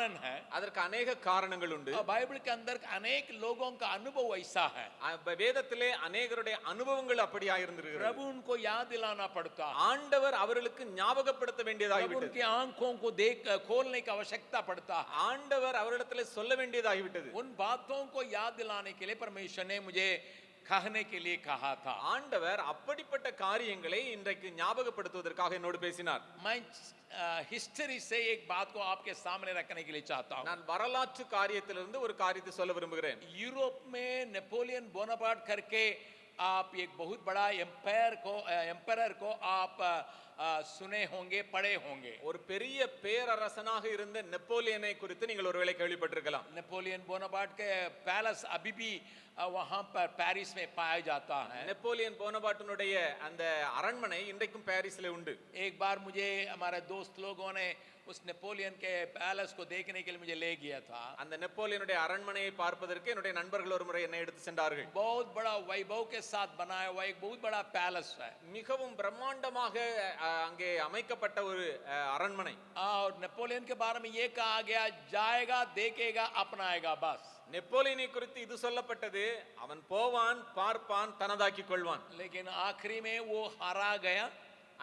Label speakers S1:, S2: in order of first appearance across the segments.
S1: कारण है,
S2: அதற்கு अनेक காரணங்கள் உண்டு.
S1: और बाइबल के अंदर अनेक लोगों का अनुभव ऐसा है,
S2: வேதத்திலே अनेகருடைய அனுபவங்கள் அப்படியா இருந்திருக்கிறது.
S1: प्रभु उनको याद दिलाना पड़ता है,
S2: ஆண்டவர் அவர்களுக்கு ஞாபகப்படுத்த
S1: प्रभु
S2: வேண்டியதாகிவிட்டது.
S1: उनकी आंखों को देख खोलने की आवश्यकता पड़ता है.
S2: ஆண்டவர் அவரிடத்திலே சொல்ல வேண்டியதாகிவிட்டது.
S1: उन बातों को याद दिलाने के लिए परमेश्वर ने मुझे कहने के लिए कहा था.
S2: ஆண்டவர் அப்படிப்பட்ட காரியங்களை இன்றைக்கு ஞாபகப்படுத்துவதற்காக என்னோடு பேசினார்.
S1: मैं हिस्ट्री से एक बात को आपके सामने रखने के लिए चाहता हूं.
S2: நான் வரலாற்று காரியத்திலிருந்து ஒரு காரியத்தை சொல்ல விரும்புகிறேன்.
S1: यूरोप में नेपोलियन बोनापार्ट करके आप एक बहुत बड़ा एम्पायर को आप सुने होंगे, पढ़े होंगे.
S2: ஒரு பெரிய பேரரசனாக இருந்த நெப்போலியனை குறித்து நீங்கள் ஒருவேளை கேள்விப்பட்டிருக்கலாம்.
S1: नेपोलियन बोनापार्ट के पैलेस अभी भी वहां पर पेरिस में पाया जाता है.
S2: நெப்போலியன் போனபார்ட்டினுடைய அந்த அரண்மனை இன்றைக்கும் பாரிஸ்ல உண்டு.
S1: एक बार मुझे हमारे दोस्त लोगों ने उस नेपोलियन के पैलेस को देखने के लिए मुझे ले गया था.
S2: அந்த நெப்போலியனுடைய அரண்மனையை பார்ப்பதற்கு என்னுடைய நண்பர்கள் ஒரு முறை என்னை எடுத்து சென்றார்கள்.
S1: बहुत बड़ा वैभव के साथ बनाया हुआ एक बहुत बड़ा पैलेस है.
S2: மிகவும் பிரம்மாண்டமாக அங்கே அமைக்கப்பட்ட ஒரு அரண்மனை.
S1: और नेपोलियन के बारे में ये कहा गया, जाएगा देखेगा अपनाएगा बस.
S2: நெப்போலியனை குறித்து இது சொல்லப்பட்டது, அவன் போவான் பார்ப்பான் தனதாக்கி கொள்வான்.
S1: लेकिन आखिरी में वो हारा गया,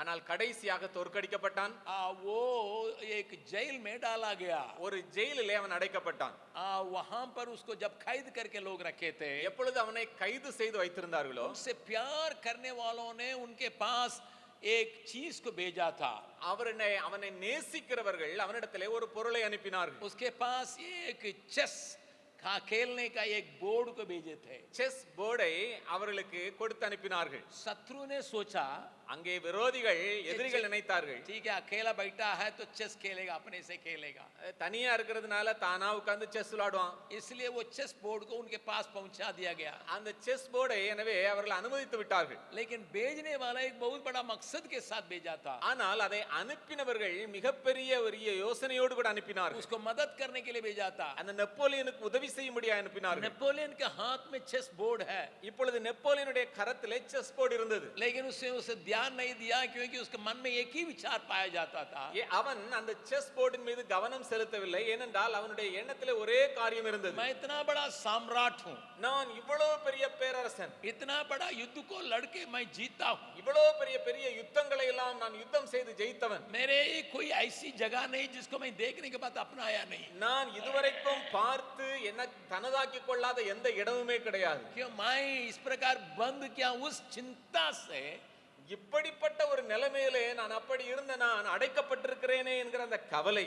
S2: ஆனால் கடைசியாக தோற்கடிக்கப்பட்டான்.
S1: वो एक जेल में डाला गया.
S2: ஒரு ஜெயிலிலே அவன் அடைக்கப்பட்டான்.
S1: वहां पर उसको जब कैद करके लोग रखे थे,
S2: எப்பொழுது அவனை கைது செய்து வைத்திருந்தார்களோ
S1: उनसे प्यार करने वालों ने उनके पास एक चीज को भेजा था.
S2: அவனை நேசிக்கிறவர்கள் அவனிடத்திலே ஒரு பொருளை அனுப்பினார்கள்.
S1: उसके पास एक चेस खेलने का एक बोर्ड को भेजे थे.
S2: செஸ் போர்டை அவர்களுக்கு கொடுத்து அனுப்பினார்கள்.
S1: शत्रु ने सोचा,
S2: அங்கே விரோதிகள் எதிரிகள் நினைத்தார்கள்,
S1: ठीक है अकेला बैठा है तो चेस खेलेगा, अपने से खेलेगा,
S2: தனியா இருக்கிறதுனால தானா உட்கார்ந்து செஸ் விளையாடுவான்.
S1: इसलिए वो चेस बोर्ड को उनके पास पहुंचा दिया गया.
S2: அந்த செஸ் போர்டை எனவே அவர்கள் அனுமதித்து விட்டார்கள்.
S1: लेकिन भेजने वाला एक बहुत बड़ा मकसद के साथ भेजा था.
S2: ஆனால் அதை அனுப்பினவர்கள் மிகப்பெரிய ஒரு யோசனையோடு கூட அனுப்பினார்கள்.
S1: उसको मदद करने के लिए भेजा था.
S2: அந்த நெப்போலியனுக்கு உதவி செய்யும்படியா அனுப்பினார்கள்.
S1: नेपोलियन के हाथ में चेस बोर्ड है.
S2: இப்பொழுது நெப்போலியனுடைய கரத்திலே செஸ் போர்டு இருந்தது.
S1: लेकिन उसे ध्यान नहीं दिया, क्योंकि उसके मन में एक ही विचार पाया जाता था.
S2: அவன் அந்த செஸ் போர்டின் மீது கவனம் செலுத்தவில்லை. ஏனென்றால் அவனுடைய எண்ணத்திலே ஒரே காரியம் இருந்தது,
S1: मैं इतना बड़ा सम्राट हूं,
S2: நான் இவ்வளவு பெரிய பேரரசன்,
S1: इतना बड़ा युद्ध को लड़के मैं जीता हूं,
S2: இவ்வளவு பெரிய பெரிய யுத்தங்களை எல்லாம் நான் யுத்தம் செய்து ஜெயித்தவன்,
S1: मेरे कोई ऐसी जगह नहीं जिसको मैं देखने के बाद अपनाया नहीं.
S2: நான் இதுவரைக்கும் பார்த்து என்ன தனதாக்கி கொள்ளாத எந்த இடமுமே கிடையாது.
S1: क्यों मैं इस प्रकार बंद किया, उस चिंता से
S2: இப்படிப்பட்ட ஒரு நிலைமையிலே நான் அப்படி இருந்த நான் அடைக்கப்பட்டிருக்கிறேனே என்கிற அந்த கவலை,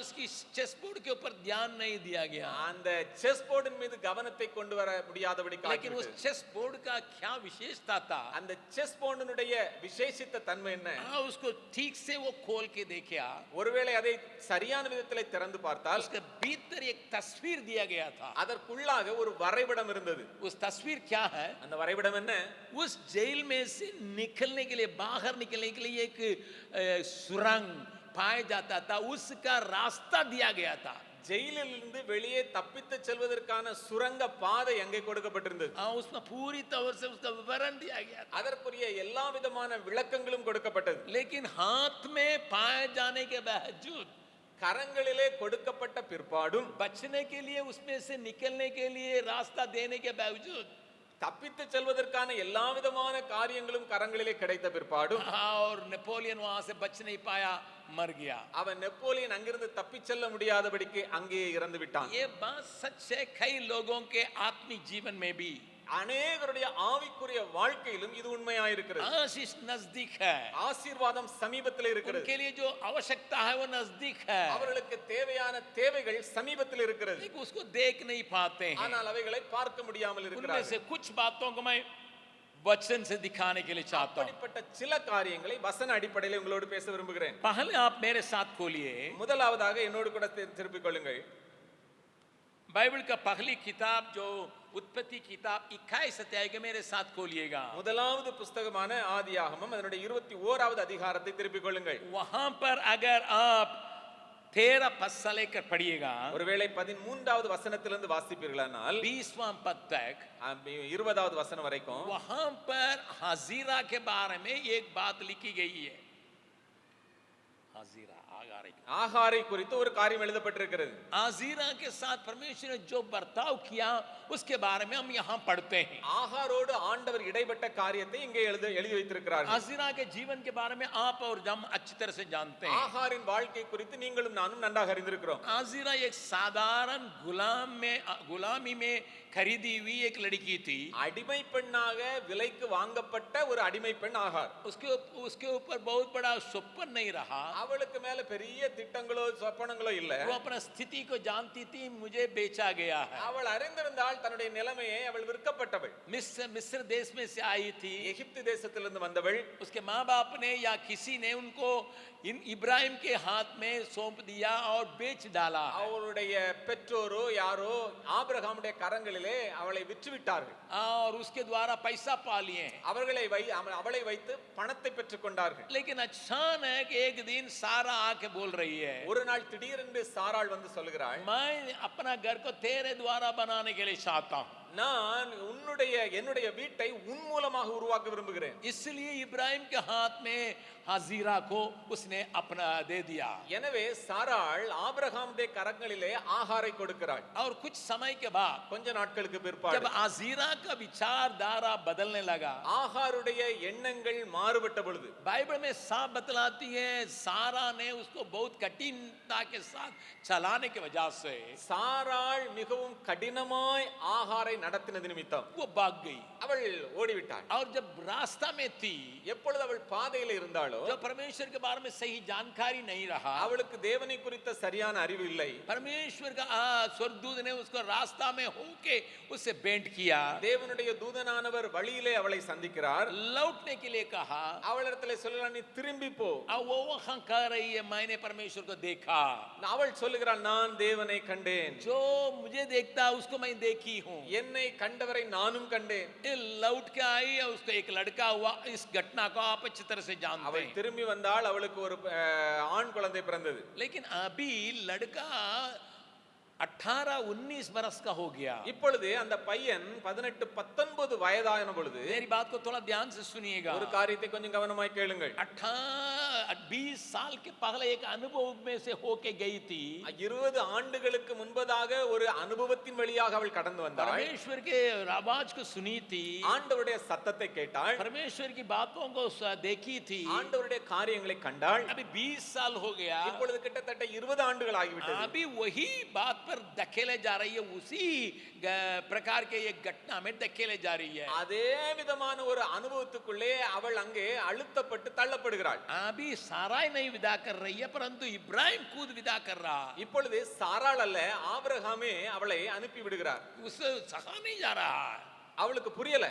S1: उसकी चेस बोर्ड के ऊपर ध्यान नहीं दिया गया.
S2: அந்த செஸ் போர்டின் மீது கவனத்தை கொண்டு வர முடியாதபடி
S1: लेकिन उस चेस बोर्ड का क्या विशेषता था,
S2: அந்த செஸ் போர்டினுடைய விசேஷித்த தன்மை என்ன?
S1: उसको ठीक से वो खोल के देखा,
S2: ஒருவேளை அதை சரியான விதத்திலே திறந்து பார்த்தால்
S1: उसके भीतर एक तस्वीर दिया गया था.
S2: அதற்குள்ளாக ஒரு வரைபடம் இருந்தது.
S1: उस तस्वीर क्या है?
S2: அந்த வரைபடம் என்ன?
S1: उस जेल में से निकलने के लिए, बाहर निकलने के लिए एक सुरंग पाया जाता था, उसका रास्ता दिया गया था.
S2: ஜெயிலிலிருந்து வெளியே தப்பித்து செல்வதற்கான சுரங்க பாதை அங்கே கொடுக்கப்பட்டிருந்தது.
S1: उसमें पूरी तौर से उसका विवरण दिया गया था.
S2: அதற்குரிய எல்லா விதமான விளக்கங்களும் கொடுக்கப்பட்டது.
S1: लेकिन हाथ में पाए जाने के बावजूद,
S2: கரங்களிலே கொடுக்கப்பட்ட பிற்பாடும்,
S1: बचने के लिए, उसमें से निकलने के लिए रास्ता देने के बावजूद,
S2: தப்பித்து செல்வதற்கான எல்லா விதமான காரியங்களும் கரங்களிலே கிடைத்த பிற்பாடும்,
S1: और नेपोलियन वहां से बच नहीं पाया, मर गया.
S2: அவன் நெப்போலியன் அங்கிருந்து தப்பிச் செல்ல முடியாதபடிக்கு அங்கேயே இறந்து விட்டான்.
S1: ये बात सच है कई लोगों के आत्मिक जीवन में भी.
S2: அநேகருடைய ஆவிக்குரிய வாழ்க்கையிலும் இது உண்மையாயிருக்கிறது.
S1: आशीष नजदीक है,
S2: ஆசீர்வாதம் சமீபத்தில் இருக்கிறது.
S1: उनके लिए जो आवश्यकता है वो नजदीक है,
S2: அவர்களுக்கு தேவையான தேவைகள் சமீபத்தில் இருக்கிறது.
S1: लेकिन उसको देख नहीं पाते हैं.
S2: ஆனால் அவைகளை பார்க்க முடியாமல்
S1: उनमें
S2: இருக்கிறார்கள்.
S1: से कुछ बातों को मैं वचन से दिखाने के लिए चाहता हूं.
S2: அப்படிப்பட்ட சில காரியங்களை வசன அடிப்படையில் உங்களோடு பேச விரும்புகிறேன்.
S1: पहले आप मेरे साथ खोलिए
S2: முதலாவதாக என்னோடு கூட திருப்பிக் கொள்ளுங்கள்.
S1: बाइबल का पहली किताब जो उत्पत्ति किताब 21 अध्याय के मेरे साथ खोलिएगा.
S2: முதலாவது புத்தகமான ஆதியாகமம் அதனுடைய 21வது அதிகாரத்தை திருப்பிக் கொள்ளுங்கள்.
S1: वहां पर अगर आप 13 पद से लेकर पढ़िएगा,
S2: ஒருவேளை 13வது வசனத்திலிருந்து வாசிப்பீர்களானால்
S1: 20वां पद तक,
S2: 20வது வசனம் வரைக்கும்
S1: वहां पर हाजिरा के बारे में एक बात लिखी गई है. हाजिरा
S2: ஆகாரை குறித்து ஒரு காரியம் எழுதப்பட்டிருக்கிறது.
S1: आजीरा के साथ परमेश्वर ने जो बर्ताव किया उसके बारे में हम यहाँ पढ़ते हैं.
S2: ஆகாரோடு ஆண்டவர் இடைப்பட்ட காரியத்தை இங்கே எழுதி வைத்திருக்கிறார்.
S1: आजीरा के जीवन के बारे में आप और हम अच्छी तरह से जानते हैं.
S2: ஆகாரின் வாழ்க்கை குறித்து நீங்களும் நானும் நன்றாக அறிந்திருக்கிறோம்.
S1: आजीरा एक साधारण गुलामी में खरीदी हुई एक लड़की थी.
S2: அடிமை பெண்ணாக விலைக்கு வாங்கப்பட்ட ஒரு அடிமை பெண் ஆகார்.
S1: उसके ऊपर बहुत बड़ा स्वप्न नहीं रहा.
S2: அவளுக்கு மேல பெரிய திட்டங்களோ சொப்பனங்களோ இல்ல.
S1: वो अपना स्थिति को जानती थी, मुझे बेचा गया है.
S2: அவள் அறிந்திருந்தால் தன்னுடைய நிலைமையை அவள் விற்கப்பட்டவள்.
S1: मिस्र देश में से आई थी.
S2: எகிப்து தேசத்திலிருந்து வந்தவள்.
S1: उसके माँ बाप ने या किसी ने उनको इब्राहिम के हाथ में सौंप दिया और बेच डाला.
S2: அவளுடைய பெற்றோரோ யாரோ ஆபிரகாமுடைய கரங்களிலே அவளை விற்று விட்டார்கள்.
S1: और उसके द्वारा पैसा पा लिए हैं.
S2: அவளை வைத்து பணத்தை பெற்றுக் கொண்டார்கள்.
S1: लेकिन अचानक एक दिन सारा आके बोल रही है,
S2: ஒரு நாள் திடீரென்று சாராள் வந்து சொல்கிறாள்,
S1: मैं अपना घर को तेरे द्वारा बनाने के लिए चाहता हूँ.
S2: நான் என்னுடைய வீட்டை உன் மூலமாக உருவாக்க விரும்புகிறேன்.
S1: इसलिए इब्राहिम के हाथ में हाजिरा को उसने अपना दे दिया.
S2: எனவே சாராள் ஆபிரகாமுடைய கரங்களிலே ஆகாரை கொடுக்கிறாள்.
S1: और कुछ समय के बाद
S2: கொஞ்ச நாட்களுக்கு பிற்பாடு
S1: जब हाजिरा का विचारधारा बदलने लगा,
S2: ஆகாருடைய எண்ணங்கள் மாறுபட்ட பொழுது
S1: बाइबल में साफ बतलाती है सारा ने उसको बहुत कठिनता के साथ चलाने की वजह से
S2: சாராள் மிகவும் கடினமாய் ஆகாரை நடத்தினது நிமித்தம்
S1: वो भाग गई.
S2: அவள் ஓடிவிட்டாள்.
S1: और जब रास्ता में थी,
S2: எப்பொழுது அவள் பாதையில் இருந்தாளோ,
S1: जब परमेश्वर के बारे में सही जानकारी नहीं रहा,
S2: அவளுக்கு தேவனை குறித்த சரியான அறிவு இல்லை.
S1: परमेश्वर का स्वर्गदूत ने उसको रास्ता में होके उससे भेंट किया.
S2: தேவனுடைய தூதனானவர் வழியிலே அவளை சந்திக்கிறார்.
S1: लौटने के लिए कहा.
S2: அவளிடத்திலே சொல்லலாம், நீ திரும்பி போ.
S1: वो वहां कह रही है, मैंने परमेश्वर को देखा.
S2: அவள் சொல்லுகிறாள், நான் தேவனை கண்டேன்.
S1: जो मुझे देखता उसको मैं देखी हूँ.
S2: என்னை கண்டவரை நானும் கண்டேன்.
S1: लौट के आई और उसको एक लड़का हुआ. इस घटना को आप अच्छी तरह से जानते
S2: அவள்
S1: हैं.
S2: திரும்பி வந்தால் அவளுக்கு ஒரு ஆண் குழந்தை பிறந்தது.
S1: लेकिन अभी लड़का 18-19 बरस का हो गया.
S2: இப்பொழுது அந்த பையன் 18-19 வயதான பொழுது,
S1: मेरी बात को थोड़ा ध्यान से सुनिएगा.
S2: ஒரு காரியத்தை கொஞ்சம் கவனமாய் கேளுங்கள்.
S1: 20 साल के पहले एक अनुभव में से होके गई थी.
S2: 20 ஆண்டுகளுக்கு முன்பதாக ஒரு அனுபவத்தின் வழியாக அவள் கடந்து வந்தாள்.
S1: परमेश्वर के आवाज को सुनी थी.
S2: ஆண்டவருடைய சத்தத்தை கேட்டாள்.
S1: परमेश्वर की बातों को देखी थी.
S2: ஆண்டவருடைய காரியங்களை கண்டாள்.
S1: अभी 20 साल हो गया.
S2: இப்பொழுது கிட்டத்தட்ட 20 ஆண்டுகள் ஆகிவிட்டது.
S1: अभी वही बात पर धकेले जा रही है. उसी प्रकार के एक घटना में धकेले जा रही है.
S2: அதே விதமான ஒரு அனுபவத்துக்குள்ளே அவள் அங்கே அழுத்தப்பட்டு தள்ளப்படுகிறாள்.
S1: अभी साराई नहीं विदा कर रही है, परंतु इब्राहिम खुद विदा कर रहा.
S2: இப்பொழுது சாராள் அல்ல, ஆபிரகாமே அவளை அனுப்பி விடுகிறார்.
S1: उसे सहा नहीं जा रहा.
S2: அவளுக்கு புரியல.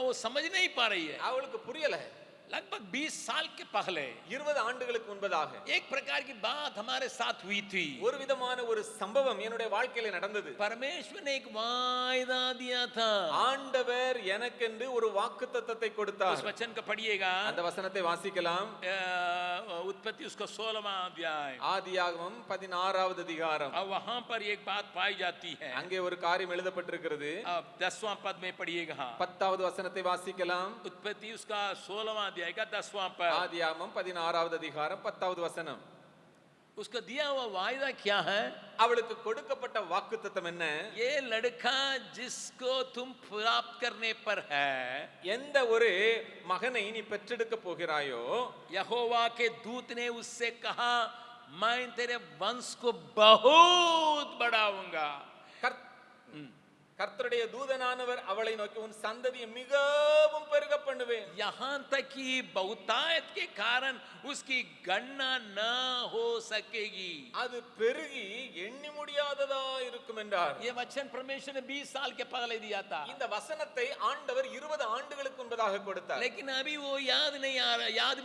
S1: वो समझ नहीं पा रही है.
S2: அவளுக்கு புரியல.
S1: लगभग 20 साल के पहले
S2: 20 ஆண்டுகளுக்கு முன்பதாக
S1: एक प्रकार की बात हमारे साथ हुई थी.
S2: ஒரு விதமான ஒரு சம்பவம் என்னுடைய வாழ்க்கையில நடந்தது.
S1: परमेश्वर ने एक वायदा दिया था.
S2: ஆண்டவர் எனக்கென்று ஒரு வாக்குத்தத்தத்தை கொடுத்தார்.
S1: उस वचन को पढ़िएगा.
S2: அந்த வசனத்தை வாசிக்கலாம்.
S1: उत्पत्ति उसका 16वां अध्याय,
S2: ஆதியாகமம் 16வது அதிகாரம்.
S1: और वहां पर एक बात पाई जाती है.
S2: அங்கே ஒரு காரியம் எழுதப்பட்டிருக்கிறது.
S1: 10वां पद में पढ़िएगा.
S2: 10வது வசனத்தை வாசிக்கலாம்.
S1: उत्पत्ति उसका 16वां अध्याय का 10वां पद.
S2: ஆதியாகமம் 16வது அதிகாரம் 10வது வசனம்.
S1: उसका दिया हुआ वायदा क्या है?
S2: அவளுக்கு கொடுக்கப்பட்ட வாக்குத்தத்தம் என்ன?
S1: ये लड़का जिसको तुम प्राप्त करने पर है,
S2: எந்த ஒரு மகனை நீ பெற்றெடுக்க போகிறாயோ,
S1: यहोवा के दूत ने उससे कहा, मैं तेरे वंश को बहुत बढ़ाऊंगा.
S2: கர்த்தருடைய தூதனானவர் அவளை நோக்கி, உன் சந்ததியை மிகவும் பெருக பண்ணுவேன்.
S1: यहाँ तक कि बहुतायत के कारण उसकी गणना न हो सकेगी.
S2: அது பெருகி எண்ணி முடியாததா இருக்கும் என்றார்.
S1: ये वचन परमेश्वर ने 20 साल के पहले दिया था.
S2: இந்த வசனத்தை ஆண்டவர் 20 ஆண்டுகளுக்கு முன்பதாக கொடுத்தார்.
S1: लेकिन अभी वो याद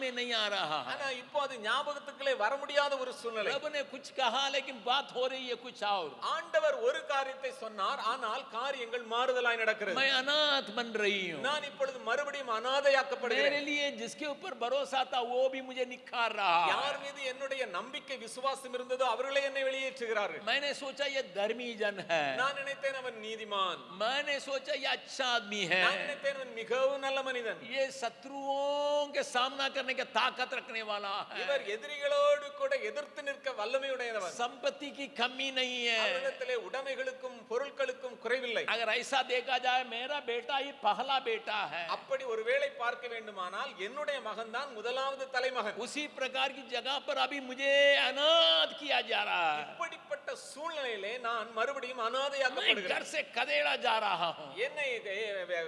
S1: में नहीं आ रहा.
S2: ஆனா இப்போ அது ஞாபகத்துக்குள்ளே வர முடியாத ஒரு சூழ்நிலை.
S1: प्रभु ने कुछ कहा लेकिन बात हो रही है कुछ और.
S2: ஆண்டவர் ஒரு காரியத்தை சொன்னார், ஆனால் காரியங்கள் மாறுதலாய் நடக்கிறது.
S1: मैं अनाथ बन रही हूँ।
S2: நான் இப்பொழுது மறுபடியும் அனாதையாக்கப்படுகிறேன்.
S1: मेरे लिए जिसके ऊपर भरोसा था वो भी मुझे निखार रहा है।
S2: யார் மீது என்னுடைய நம்பிக்கை விசுவாசம் இருந்ததோ அவர்களே என்னை வெளியேற்றுகிறார்கள்.
S1: मैंने सोचा ये धर्मी जन है,
S2: நான் நினைத்தேன் அவன் நீதிமான்.
S1: मैंने सोचा ये अच्छा आदमी है,
S2: நான் நினைத்தேன் அவன் மிகவும் நல்ல மனிதன்.
S1: ये शत्रुओं के सामना करने की ताकत रखने वाला है,
S2: இவர் எதிரிகளோடு கூட எதிர்த்து நிற்க வல்லமையுடையவன்.
S1: संपत्ति की कमी नहीं है।
S2: அவரிடத்திலே உடைமைகளுக்கும் பொருட்களுக்கும் குறைவில்லை.
S1: अगर ऐसा देखा जाए मेरा बेटा ही पहला बेटा है,
S2: அப்படி ஒருவேளை பார்க்க வேண்டுமானால் என்னுடைய மகன் தான் முதலாவது தலைமகன்.
S1: उसी प्रकार की जगह पर अभी मुझे अनाथ किया जा रहा है।
S2: இப்படிப்பட்ட சூழ்நிலையிலே நான் மறுபடியும்
S1: मैं घर
S2: அனாதையாக்கப்படுகிறேன்.
S1: से खदेड़ा जा रहा हूँ।
S2: என்னை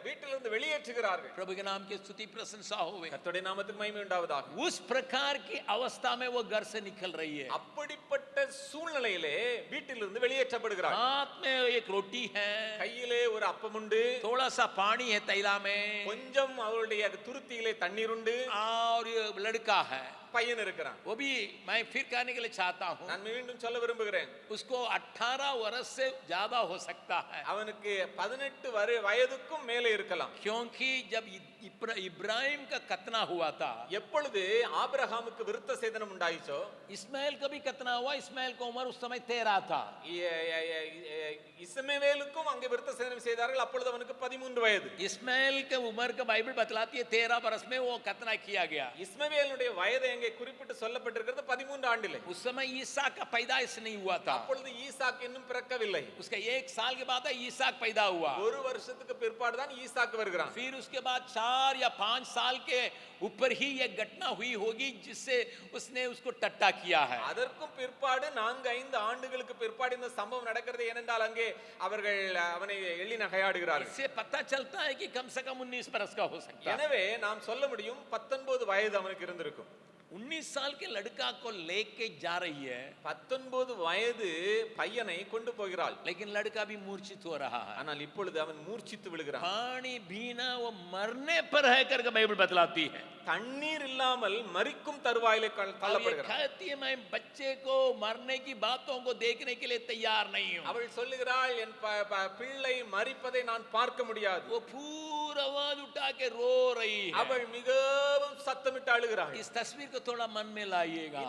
S2: வீட்டிலிருந்து வெளியேற்றுகிறார்கள்.
S1: प्रभु के नाम की स्तुति प्रशंसा होवे।
S2: கர்த்தருடைய நாமத்துக்கு மகிமை உண்டாவதாக.
S1: उस प्रकार की अवस्था में वो घर से निकल रही है।
S2: அப்படிப்பட்ட சூழ்நிலையிலே வீட்டிலிருந்து வெளியேற்றப்படுகிறார்.
S1: हाथ में एक रोटी है,
S2: கையிலே ஒரு அப்பம் உண்டு,
S1: थोड़ा सा पानी है तैला में,
S2: கொஞ்சம் அவருடைய துருத்தியிலே தண்ணீர் உண்டு,
S1: और ये लड़का है,
S2: பையன் இருக்கிறான்.
S1: वो भी मैं फिर कहने के लिए चाहता हूँ,
S2: நான் மீண்டும் சொல்ல விரும்புகிறேன்.
S1: उसको 18 वर्ष से ज्यादा हो सकता है,
S2: அவனுக்கு 18 வயதுக்கும் மேலே இருக்கலாம்.
S1: क्योंकि जब इब्राहिम का खतना हुआ था,
S2: எப்பொழுது ஆபிரகாமுக்கு விருத்த சேதனம் உண்டாயிச்சோ,
S1: इस्माइल का भी खतना हुआ। इस्माइल का उम्र उस समय 13 था।
S2: இஸ்மவேலுக்கும் அங்கே விருத்த சேதனம் செய்தார்கள். அப்பொழுது அவனுக்கு 13 வயது.
S1: इस्माइल के उम्र का बाइबल बतलाती है 13 वर्ष में वो खतना किया गया।
S2: இஸ்மவேலுடைய வயதை அங்கே குறிப்பிட்டு சொல்லப்பட்டிருக்கிறது 13 ஆண்டிலே.
S1: उस समय ईसा का पैदाइश नहीं हुआ था,
S2: அப்பொழுது ஈசாக்கு இன்னும் பிறக்கவில்லை.
S1: उसका 1 साल के बाद ईसाक पैदा हुआ।
S2: ஒரு வருஷத்துக்கு பிற்பாடு தான் ஈசாக்கு வருகிறான்.
S1: फिर उसके बाद 4 या 5 साल के ऊपर ही यह घटना हुई होगी जिससे उसने उसको टट्टा किया है।
S2: அதற்கும் பிற்பாடு 4-5 ஆண்டுகளுக்கு பிற்பாடு இந்த சம்பவம் நடக்கிறது. ஏனென்றால் அங்கே அவர்கள் அவனை எள்ளி நகையாடுகிறார்கள்.
S1: इससे पता चलता है कि कम से कम 19 बरस का हो सकता है।
S2: எனவே நாம் சொல்ல முடியும் 19 வயது அவனுக்கு இருந்திருக்கும்.
S1: 19 साल के लड़का को लेके जा रही है,
S2: 19 வயது பையனை கொண்டு போகிறாள்.
S1: लेकिन लड़का भी मूर्छित हो रहा है।
S2: ஆனால் இப்பொழுது அவன் மூர்ச்சித்து விழுகிறான்.
S1: पानी पीना वो मरने पर है करके बाइबल बतलाती है।
S2: தண்ணீர் இல்லாமல் மரிக்கும் தருவாயிலே
S1: अब ये
S2: தள்ளப்படுகிறான்.
S1: कहती है मैं बच्चे को मरने की बातों को देखने के लिए तैयार नहीं हूँ।
S2: அவள் சொல்லுகிறாள் என் பிள்ளை மரிப்பதை நான் பார்க்க முடியாது.
S1: वो पूरा आवाज उठा के रो रही है।
S2: அவள் மிகவும் சத்தமிட்டு அழுகிறாள்.
S1: इस तस्वीर को थोड़ा मन में लाइएगा।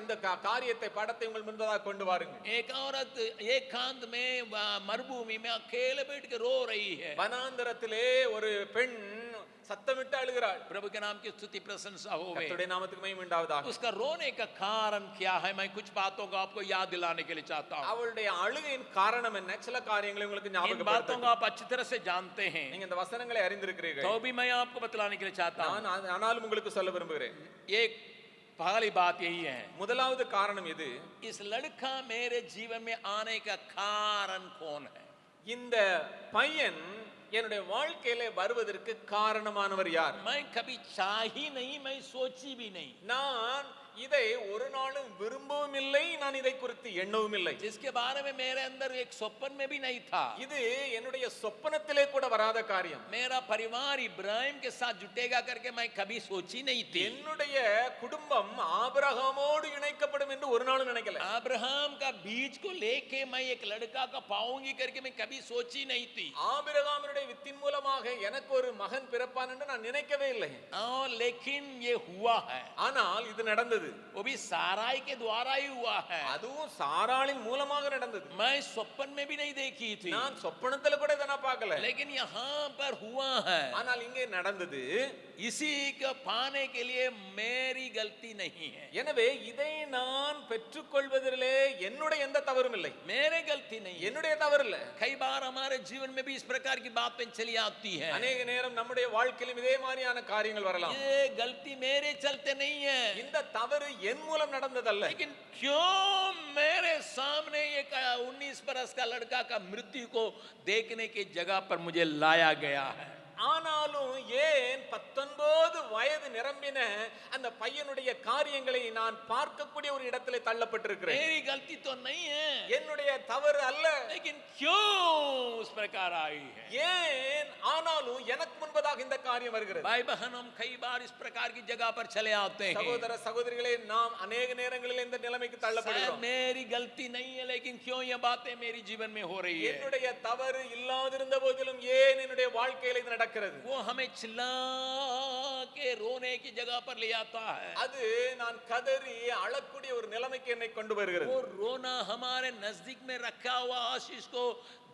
S2: இந்த காரியத்தை படத்தை உங்கள் முன்பதாக கொண்டு வாருங்கள்.
S1: एक औरत एकांत में मरुभूमि में अकेले बैठ के रो रही है।
S2: வனாந்தரத்திலே ஒரு பெண் சத்தமிட்டு அழுகிறாள்.
S1: प्रभु के नाम की स्तुति प्रशंसा होवे।
S2: கர்த்தருடைய நாமத்துக்கு மகிமை உண்டாவதாக.
S1: उसका रोने का कारण क्या है, मैं कुछ बातों को आपको याद दिलाने के लिए चाहता हूँ।
S2: அவளுடைய அழுகையின் காரணம் என்ன? சில காரியங்களை உங்களுக்கு
S1: इन बातों को
S2: ஞாபகப்படுத்துகிறேன்.
S1: आप अच्छी तरह से जानते हैं,
S2: நீங்க இந்த வசனங்களை அறிந்திருக்கிறீர்கள்.
S1: तो भी मैं आपको बतलाने के लिए चाहता हूँ।
S2: நான் ஆனாலும் உங்களுக்கு சொல்ல விரும்புகிறேன்.
S1: एक पहली बात यही है,
S2: முதலாவது காரணம் இது.
S1: इस लड़का मेरे जीवन में आने का कारण कौन है?
S2: இந்த பையன் என்னுடைய வாழ்க்கையில வருவதற்கு காரணமானவர் யார்?
S1: मैं कभी चाही नहीं, मैं सोची भी नहीं।
S2: நான் இதை ஒரு நாளும் விரும்பவும் இல்லை, நான் இதை குறித்து எண்ணவும் இல்லை.
S1: जिसके बारे में मेरे अंदर एक स्वप्न में भी नहीं था।
S2: இது என்னுடைய சொப்பனத்திலே கூட வராத காரியம்.
S1: मेरा परिवार इब्राहिम के साथ जुटेगा करके मैं कभी सोची नहीं थी।
S2: என்னுடைய குடும்பம் ஆபிரகாமோடு இணைக்கப்படும் என்று ஒரு நாளும் நினைக்கல.
S1: अब्राहम का बीज को लेके मैं एक लड़का का पाऊंगी करके मैं कभी सोची नहीं थी।
S2: ஆபிரகாமினுடைய வித்தின் மூலமாக எனக்கு ஒரு மகன் பிறப்பான் என்று நான் நினைக்கவே இல்லை.
S1: और लेकिन ये हुआ है,
S2: ஆனால் இது நடந்தது.
S1: वो भी साराई के द्वारा ही हुआ है।
S2: அதுவும் சாராளின் மூலமாக நடந்தது.
S1: मैं स्वप्न में भी नहीं देखी थी,
S2: நான் சொப்பனத்துல கூட இதை நான் பார்க்கல.
S1: लेकिन यहाँ पर हुआ है।
S2: ஆனால் இங்கே நடந்தது.
S1: इसी को पाने के लिए मेरी गलती नहीं है,
S2: எனவே இதை நான் பெற்றுக்கொள்வதிலே என்னுடைய எந்த தவறும் இல்லை.
S1: मेरे गलती नहीं है।
S2: என்னுடைய தவறு இல்ல.
S1: कई बार हमारे जीवन में भी इस प्रकार की बातें चली आती है।
S2: அநேக நேரம் நம்முடைய வாழ்க்கையிலும் இதே மாதிரியான காரியங்கள் வரலாம்.
S1: ये गलती मेरे चलते नहीं है,
S2: இந்த தவறு என் மூலம் நடந்ததல்ல.
S1: लेकिन क्यों मेरे सामने एक 19 बरस का लड़का का मृत्यु को देखने की जगह पर मुझे लाया गया है।
S2: ஆனாலும் ஏன் 19 வயது நிரம்பின அந்த பையனுடைய காரியங்களை நான் பார்க்கக்கூடிய ஒரு இடத்திலே தள்ளப்பட்டிருக்கிறேன்.
S1: मेरी गलती तो नहीं है,
S2: என்னுடைய தவறு அல்ல.
S1: लेकिन क्यों उस प्रकार आई है?
S2: ஏன் ஆனாலும் எனக்கு முன்பதாக இந்த காரியம் வருகிறது.
S1: भाई बहन हम कई बार इस प्रकार की जगह पर चले आते हैं.
S2: சகோதர சகோதரிகளே, நாம் अनेक நேரங்களில் இந்த நிலைமைக்கு
S1: शायद
S2: தள்ளப்படுகிறோம்.
S1: मेरी गलती नहीं है, लेकिन क्यों ये बातें मेरी जीवन में हो रही है?
S2: என்னுடைய தவறு இல்லாதிருந்த போதிலும் ஏன் என்னுடைய வாழ்க்கையில இது நடக்கிறது?
S1: वो हमें चिल्ला के रोने की जगह पर ले आता है.
S2: அது நான் கதறி அழக்கூடிய ஒரு நிலைமைக்கு என்னை கொண்டு வருகிறது.
S1: वो रोना हमारे नजदीक में रखा हुआ आशीष को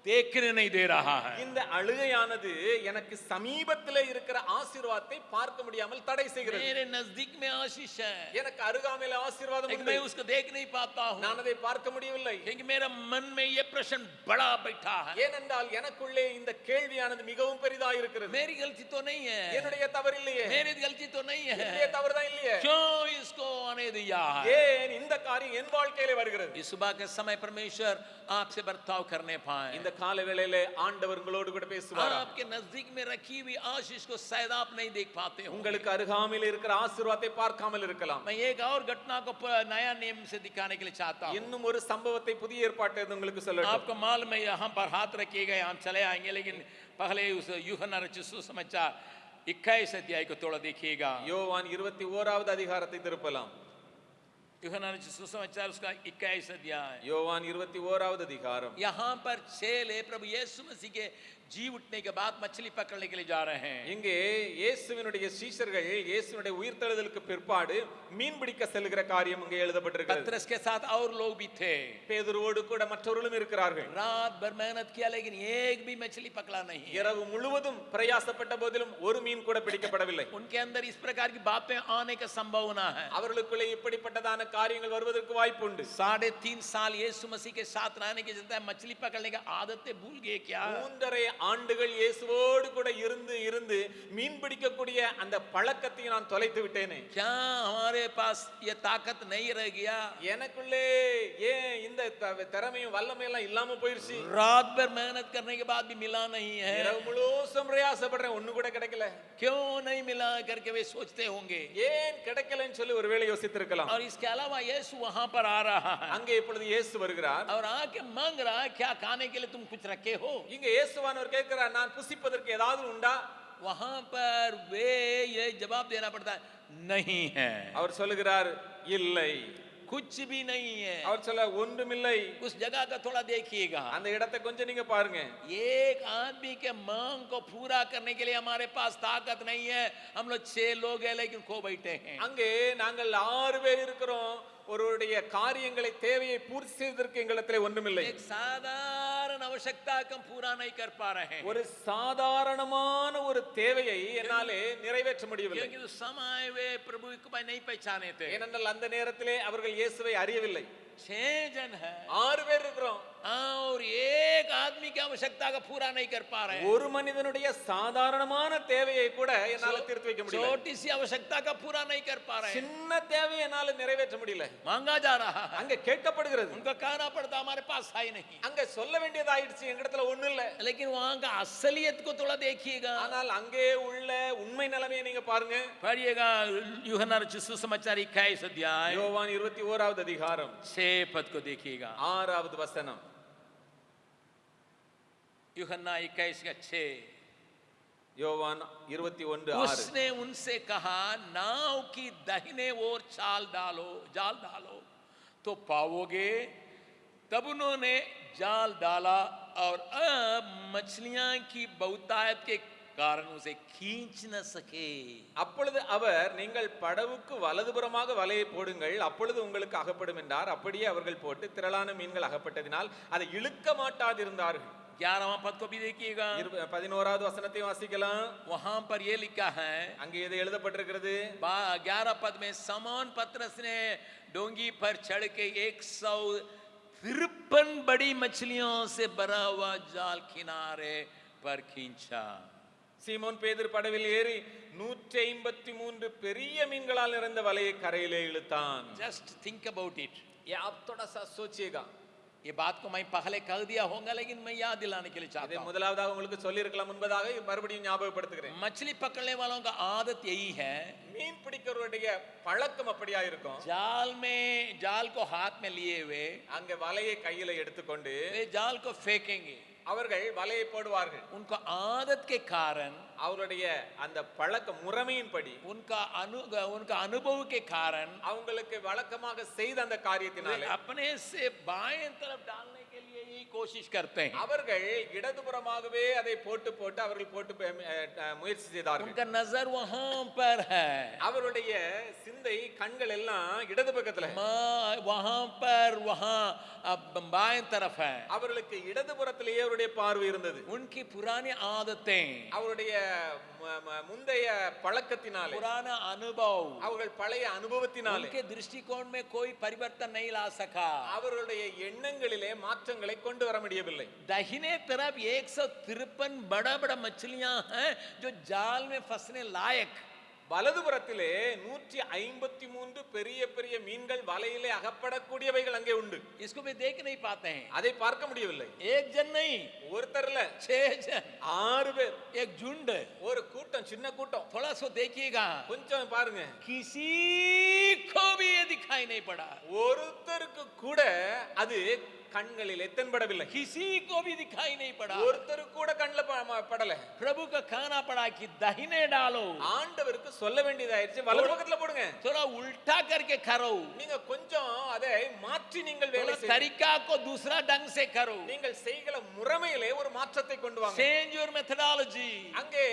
S1: देखने नहीं दे रहा है.
S2: இந்த அழுகையானது எனக்கு சமீபத்திலே இருக்கிற ஆசீர்வாதத்தை பார்க்க முடியாமல் தடை செய்கிறது.
S1: मेरे नजदीक में आशीष है,
S2: எனக்கு அருகாமையில ஆசீர்வாதம்
S1: लेकिन
S2: உண்டு.
S1: मैं उसको देख नहीं पाता हूँ,
S2: நான் அதை பார்க்க முடியவில்லை.
S1: क्योंकि मेरे मन में ये प्रश्न बड़ा बैठा है.
S2: ஏனென்றால் எனக்குள்ளே இந்த கேள்வியானது மிகவும் பெரிதாக இருக்கிறது.
S1: मेरी गलती तो नहीं है,
S2: என்னுடைய தவறு இல்லையே,
S1: मेरी गलती तो नहीं
S2: என்னுடைய
S1: है,
S2: தவறு தான் இல்லையே,
S1: क्यों इसको आने दिया है?
S2: ஏன் இந்த காரியம் என் வாழ்க்கையிலே வருகிறது?
S1: इस सुबह के समय परमेश्वर आपसे बर्ताव करने पाए.
S2: இந்த கால வேளையிலே ஆண்டவர் உங்களோடு கூட பேசுவார்.
S1: आपके नजदीक में रखी हुई आशीष को शायद आप नहीं देख पाते हो.
S2: உங்களுக்கு அருகாமையில் இருக்கிற ஆசீர்வாதத்தை பார்க்காமல் இருக்கலாம்.
S1: मैं एक और घटना को नया नियम से दिखाने के लिए चाहता हूँ.
S2: இன்னும் ஒரு சம்பவத்தை புதிய ஏற்பாட்டிலிருந்து உங்களுக்கு சொல்லட்டும்.
S1: आपको मालूम है यहाँ पर हाथ रखे गए, हम चले आएंगे, लेकिन पहले उस यूहन्ना रचित सुसमाचार 21 अध्याय को थोड़ा देखिएगा.
S2: யோவான் 21வது அதிகாரத்தை திருப்பலாம்.
S1: यूहन्ना रचित सुसमाचार उसका 21 अध्याय.
S2: யோவான் 21வது அதிகாரம்.
S1: यहाँ पर चेले प्रभु यीशु मसीह के जी उठने के बाद मछली पकड़ने के लिए जा रहे हैं.
S2: இங்கே இயேசுவினுடைய சீஷர்கள் இயேசுவினுடைய உயிர்த்தெழுதலுக்கு பிற்பாடு மீன் பிடிக்க செல்கிற காரியம் இங்கே எழுதப்பட்டிருக்கிறது.
S1: पतरस के साथ और लोग भी थे.
S2: பேதுருவோடு கூட மற்றவர்களும் இருக்கிறார்கள்.
S1: रात भर मेहनत किया, लेकिन एक भी मछली पकड़ा नहीं.
S2: இரவு முழுவதும் பிரயாசப்பட்ட போதிலும் ஒரு மீன் கூட பிடிக்கப்படவில்லை.
S1: उनके अंदर इस प्रकार की बातें आने का संभावना है.
S2: அவர்களுக்குள்ளே இப்படிப்பட்டதான காரியங்கள் வருவதற்கு வாய்ப்பு உண்டு.
S1: 3.5 साल यीशु मसीह के साथ रहने के चलते मछली पकड़ने की आदतें भूल गए क्या?
S2: 3.5 ஆண்டுகள் இயேசுவோடு கூட இருந்து இருந்து மீன் பிடிக்கக்கூடிய அந்த பழக்கத்தை நான் தொலைத்து விட்டேனே.
S1: क्या हमारे पास ये ताकत नहीं रह गया?
S2: எனக்குள்ளே ஏன் இந்த திறமையும் வல்லமையும் எல்லாம் இல்லாம போயிருச்சு?
S1: रात भर मेहनत करने के बाद भी मिला नहीं है.
S2: இரவு முழுசும் பிரயாசப்படுறேன், ஒண்ணு கூட கிடைக்கல.
S1: क्यों नहीं मिला करके वे सोचते होंगे.
S2: ஏன் கிடைக்கலன்னு சொல்லி ஒருவேளை யோசித்திருக்கலாம்.
S1: और इसके अलावा यीशु वहां पर आ रहा है
S2: அங்கே இப்பொழுது இயேசு வருகிறார்.
S1: और आके मांग रहा है, क्या खाने के लिए तुम कुछ रखे हो?
S2: இங்க இயேசுவானவர் கேட்கிறார், நான் புசிப்பதற்கு ஏதாவது உண்டா?
S1: वहां पर वे ये जवाब देना पड़ता है, नहीं है.
S2: அவர் சொல்லுகிறார், இல்லை.
S1: कुछ भी नहीं है.
S2: அவர் சொல்ல, ஒன்றுமில்லை.
S1: उस जगह का थोड़ा देखिएगा.
S2: அந்த இடத்தை கொஞ்சம் நீங்க பாருங்க.
S1: एक आदमी के मांग को पूरा करने के लिए हमारे पास ताकत नहीं है. हम लोग 6 लोग हैं, लेकिन खो बैठे हैं.
S2: அங்கே நாங்கள் 6 பேர் இருக்கிறோம். ஒருவருடைய காரியங்களை தேவையை பூர்த்தி செய்வதற்கு எங்களிடத்திலே ஒன்றுமில்லை.
S1: एक साधारण आवश्यकता को हम पूरा नहीं कर पा रहे हैं.
S2: ஒரு சாதாரணமான ஒரு தேவையை என்னாலே நிறைவேற்ற முடியவில்லை.
S1: क्योंकि उस समय वे प्रभु को नहीं पहचाने थे.
S2: ஏனென்றால் அந்த நேரத்திலே அவர்கள் இயேசுவை அறியவில்லை.
S1: 6 जन है
S2: 6 பேர் இருக்கிறோம்.
S1: और एक आदमी की आवश्यकता का पूरा नहीं कर पा रहे हैं.
S2: ஒரு மனிதனுடைய சாதாரணமான தேவையை கூட என்னால தீர்த்து வைக்க முடியல.
S1: छोटी सी आवश्यकता का पूरा नहीं कर पा रहे हैं.
S2: சின்ன தேவையை என்னால நிறைவேற்ற முடியல.
S1: मांगा जा रहा है,
S2: அங்க கேட்கப்படுகிறது.
S1: उनका कहना पड़ता हमारे पास है ही नहीं.
S2: அங்க சொல்ல வேண்டியதாயிடுச்சு, எங்கிடத்துல ஒண்ணு இல்ல.
S1: लेकिन वहां का असलियत को थोड़ा देखिएगा.
S2: ஆனால் அங்கே உள்ள உண்மை நிலைமையை நீங்க பாருங்க.
S1: पढ़िएगा यूहन्ना रचित सुसमाचार 21 अध्याय
S2: யோவான் 21வது அதிகாரம்
S1: 6 पद को देखिएगा.
S2: 6வது வசனம்.
S1: यूहन्ना 21 का 6.
S2: யோவான் 21:6.
S1: उसने उनसे कहा, नाव की दाहिने ओर जाल डालो तो पाओगे. तब उन्होंने जाल डाला और अब मछलियां की बहुतायत के कारण उसे खींच न सके.
S2: அப்பொழுது அவர், நீங்கள் படவுக்கு வலதுபுறமாக வலையை போடுங்கள், அப்பொழுது உங்களுக்கு அகப்படும் என்றார். அப்படியே அவர்கள் போட்டு திரளான மீன்கள் அகப்பட்டதினால் அதை இழுக்க மாட்டாதிருந்தார்கள்.
S1: 11वां पद को भी देखिएगा.
S2: 11வது வசனத்தை வாசிக்கலாம்.
S1: वहां पर ये लिखा है,
S2: அங்கே இது எழுதப்பட்டிருக்கிறது.
S1: 11 पद में, समौन पतरस ने डोंगी पर चढ़ के 153 बड़ी मछलियों से भरा हुआ जाल किनारे पर खींचा.
S2: சீமோன் பேதுரு படவில் ஏறி 153 பெரிய மீன்களால் நிறைந்த வலையை கரையிலே இழுத்தான்.
S1: Just think about it.
S2: ये आप थोड़ा सा सोचिएगा.
S1: ये बात को मैं पहले कह दिया होगा, लेकिन मैं याद दिलाने के लिए
S2: இதை
S1: चाहता हूं.
S2: முதலாவதாக உங்களுக்கு சொல்லி இருக்கலாம், முன்பதாக மறுபடியும் ஞாபகப்படுத்துகிறேன்.
S1: मछली पकड़ने वालों का आदत यही है,
S2: மீன் பிடிக்கிறவருடைய பழக்கம் அப்படியா இருக்கும்.
S1: जाल को हाथ में लिए हुए
S2: அங்க வலையை கையில எடுத்துக்கொண்டு
S1: वे जाल को फेंकेंगे.
S2: அவர்கள் வலையை போடுவார்கள்.
S1: उनका आदत के कारण,
S2: அவருடைய அந்த பழக்க முறைமையின்படி,
S1: उनका अनुभव के कारण
S2: அவங்களுக்கு வழக்கமாக செய்த அந்த
S1: वे
S2: காரியத்தினாலே
S1: अपने से बाएं तरफ डालने के लिए ही कोशिश करते हैं.
S2: அவர்கள் இடதுபுறமாகவே அதை போட்டு போட்டு அவர்கள் போட்டு முயற்சி செய்தார்கள்.
S1: उनका नजर वहां पर है,
S2: அவருடைய சிந்தை கண்கள் எல்லாம் இடது பக்கத்துல,
S1: वहां पर वहां बाएं तरफ है.
S2: அவர்களுக்கு இடதுபுறத்திலேயே அவருடைய பார்வை இருந்தது.
S1: उनकी पुरानी आदतें,
S2: அவருடைய முந்தைய பழக்கத்தினாலே,
S1: पुराना अनुभव,
S2: அவர்கள் பழைய அனுபவத்தினாலே
S1: उनके दृष्टिकोण में कोई परिवर्तन नहीं ला सका.
S2: அவருடைய எண்ணங்களிலே மாற்றங்களை கொண்டு வர முடியவில்லை.
S1: दाहिने तरफ 153 बड़ा बड़ा मछलियां हैं जो जाल में फंसने लायक.
S2: வலதுபுறத்திலே 153 பெரிய பெரிய மீன்கள் வலையிலே அகப்படக்கூடியவைகள் அங்கே உண்டு.
S1: इसको भी देख नहीं पाते हैं.
S2: அதை பார்க்க முடியவில்லை.
S1: एक जन नहीं,
S2: ஒருத்தர்ல
S1: 6 जन,
S2: 6 பேர்,
S1: एक झुंड.
S2: ஒரு கூட்டம், சின்ன கூட்டம்.
S1: थोड़ा सो देखिएगा,
S2: கொஞ்சம் பாருங்க,
S1: किसी को भी ये दिखाई नहीं पड़ा.
S2: ஒருத்தருக்கு கூட அது கண்களிலே தென்படவில்லை.
S1: किसी को भी दिखाई नहीं पड़ा.
S2: ஒருத்தருக்கு கூட கண்ணில் படல.
S1: प्रभु का कहना पड़ा कि दाहिने डालो.
S2: ஆண்டவருக்கு சொல்ல வேண்டியதாயிருச்சு, வலது பக்கத்துல போடுங்க.
S1: थोड़ा उल्टा करके करो.
S2: நீங்க கொஞ்சம் அதை மாற்றி நீங்கள் வேலை
S1: थोड़ा
S2: செய்யுங்க.
S1: तरीका को दूसरा ढंग से करो.
S2: நீங்கள் செய்கிற முறைமையிலே ஒரு மாற்றத்தை கொண்டு வாங்க.
S1: Change your methodology.
S2: அங்கே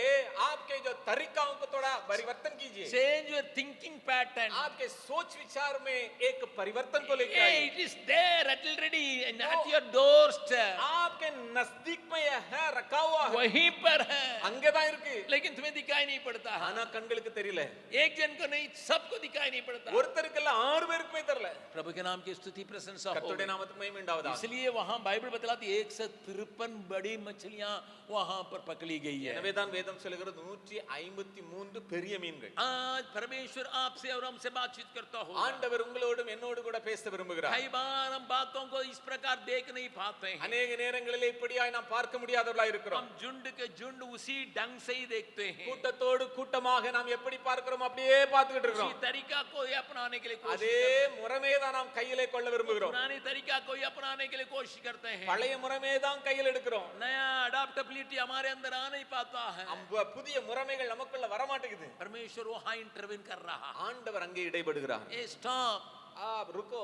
S2: आपके जो तरीकाओं को थोड़ा परिवर्तन कीजिए.
S1: Change your thinking pattern.
S2: आपके सोच विचार में एक परिवर्तन को लेकर आइए.
S1: It is there already at your doorstep.
S2: आपके नजदीक में यह है, रखा हुआ है,
S1: वहीं पर है,
S2: அங்கதான் இருக்கு.
S1: लेकिन तुम्हें दिखाई नहीं पड़ता.
S2: ஆனா கண்களுக்கு தெரியல.
S1: एक जन को नहीं, सबको दिखाई नहीं पड़ता.
S2: ஒருத்தருக்கு இல்ல, 6 பேருக்குமே தெரியல.
S1: प्रभु के नाम की स्तुति प्रशंसा हो.
S2: கர்த்தருடைய நாமத்துக்கு மகிமை உண்டாவதாக.
S1: इसलिए वहां बाइबल बतलाती 153 बड़ी मछलियां वहां पर पकड़ी गई है.
S2: எனவே தான் வேதம் சொல்கிறது 153 பெரிய மீன்கள்.
S1: आज परमेश्वर आपसे और हमसे बातचीत करता हो.
S2: ஆண்டவர் உங்களோடும் என்னோடு கூட பேச விரும்புகிறார்.
S1: कई बार हम बातों को इस प्रकार देख नहीं पाते हैं.
S2: अनेक நேரங்களிலே இப்படியாய் நாம் பார்க்க முடியாதவர்களாய் இருக்கிறோம்.
S1: हम झुंड के झुंड उसी ढंग से ही देखते हैं.
S2: கூட்டத்தோடு கூட்டமாக நாம் எப்படி பார்க்கிறோம் அப்படியே பார்த்துக்கிட்டு
S1: उसी
S2: இருக்கிறோம்.
S1: तरीका को ही अपनाने के लिए कोशिश
S2: அதே
S1: करते हैं.
S2: முறைமையை தான் நாம் கையிலே கொள்ள விரும்புகிறோம்.
S1: पुरानी तरीका को ही अपनाने के लिए कोशिश करते हैं.
S2: பழைய முறைமையை தான் கையில் எடுக்கிறோம்.
S1: नया अडॉप्टेबिलिटी हमारे अंदर आ नहीं पाता है.
S2: புதிய முறைமைகள் நமக்குள்ள வர மாட்டேங்குது.
S1: परमेश्वर वहां इंटरवीन कर रहा है.
S2: ஆண்டவர் அங்கே இடைபடுகிறார்.
S1: ए स्टॉप,
S2: आप रुको.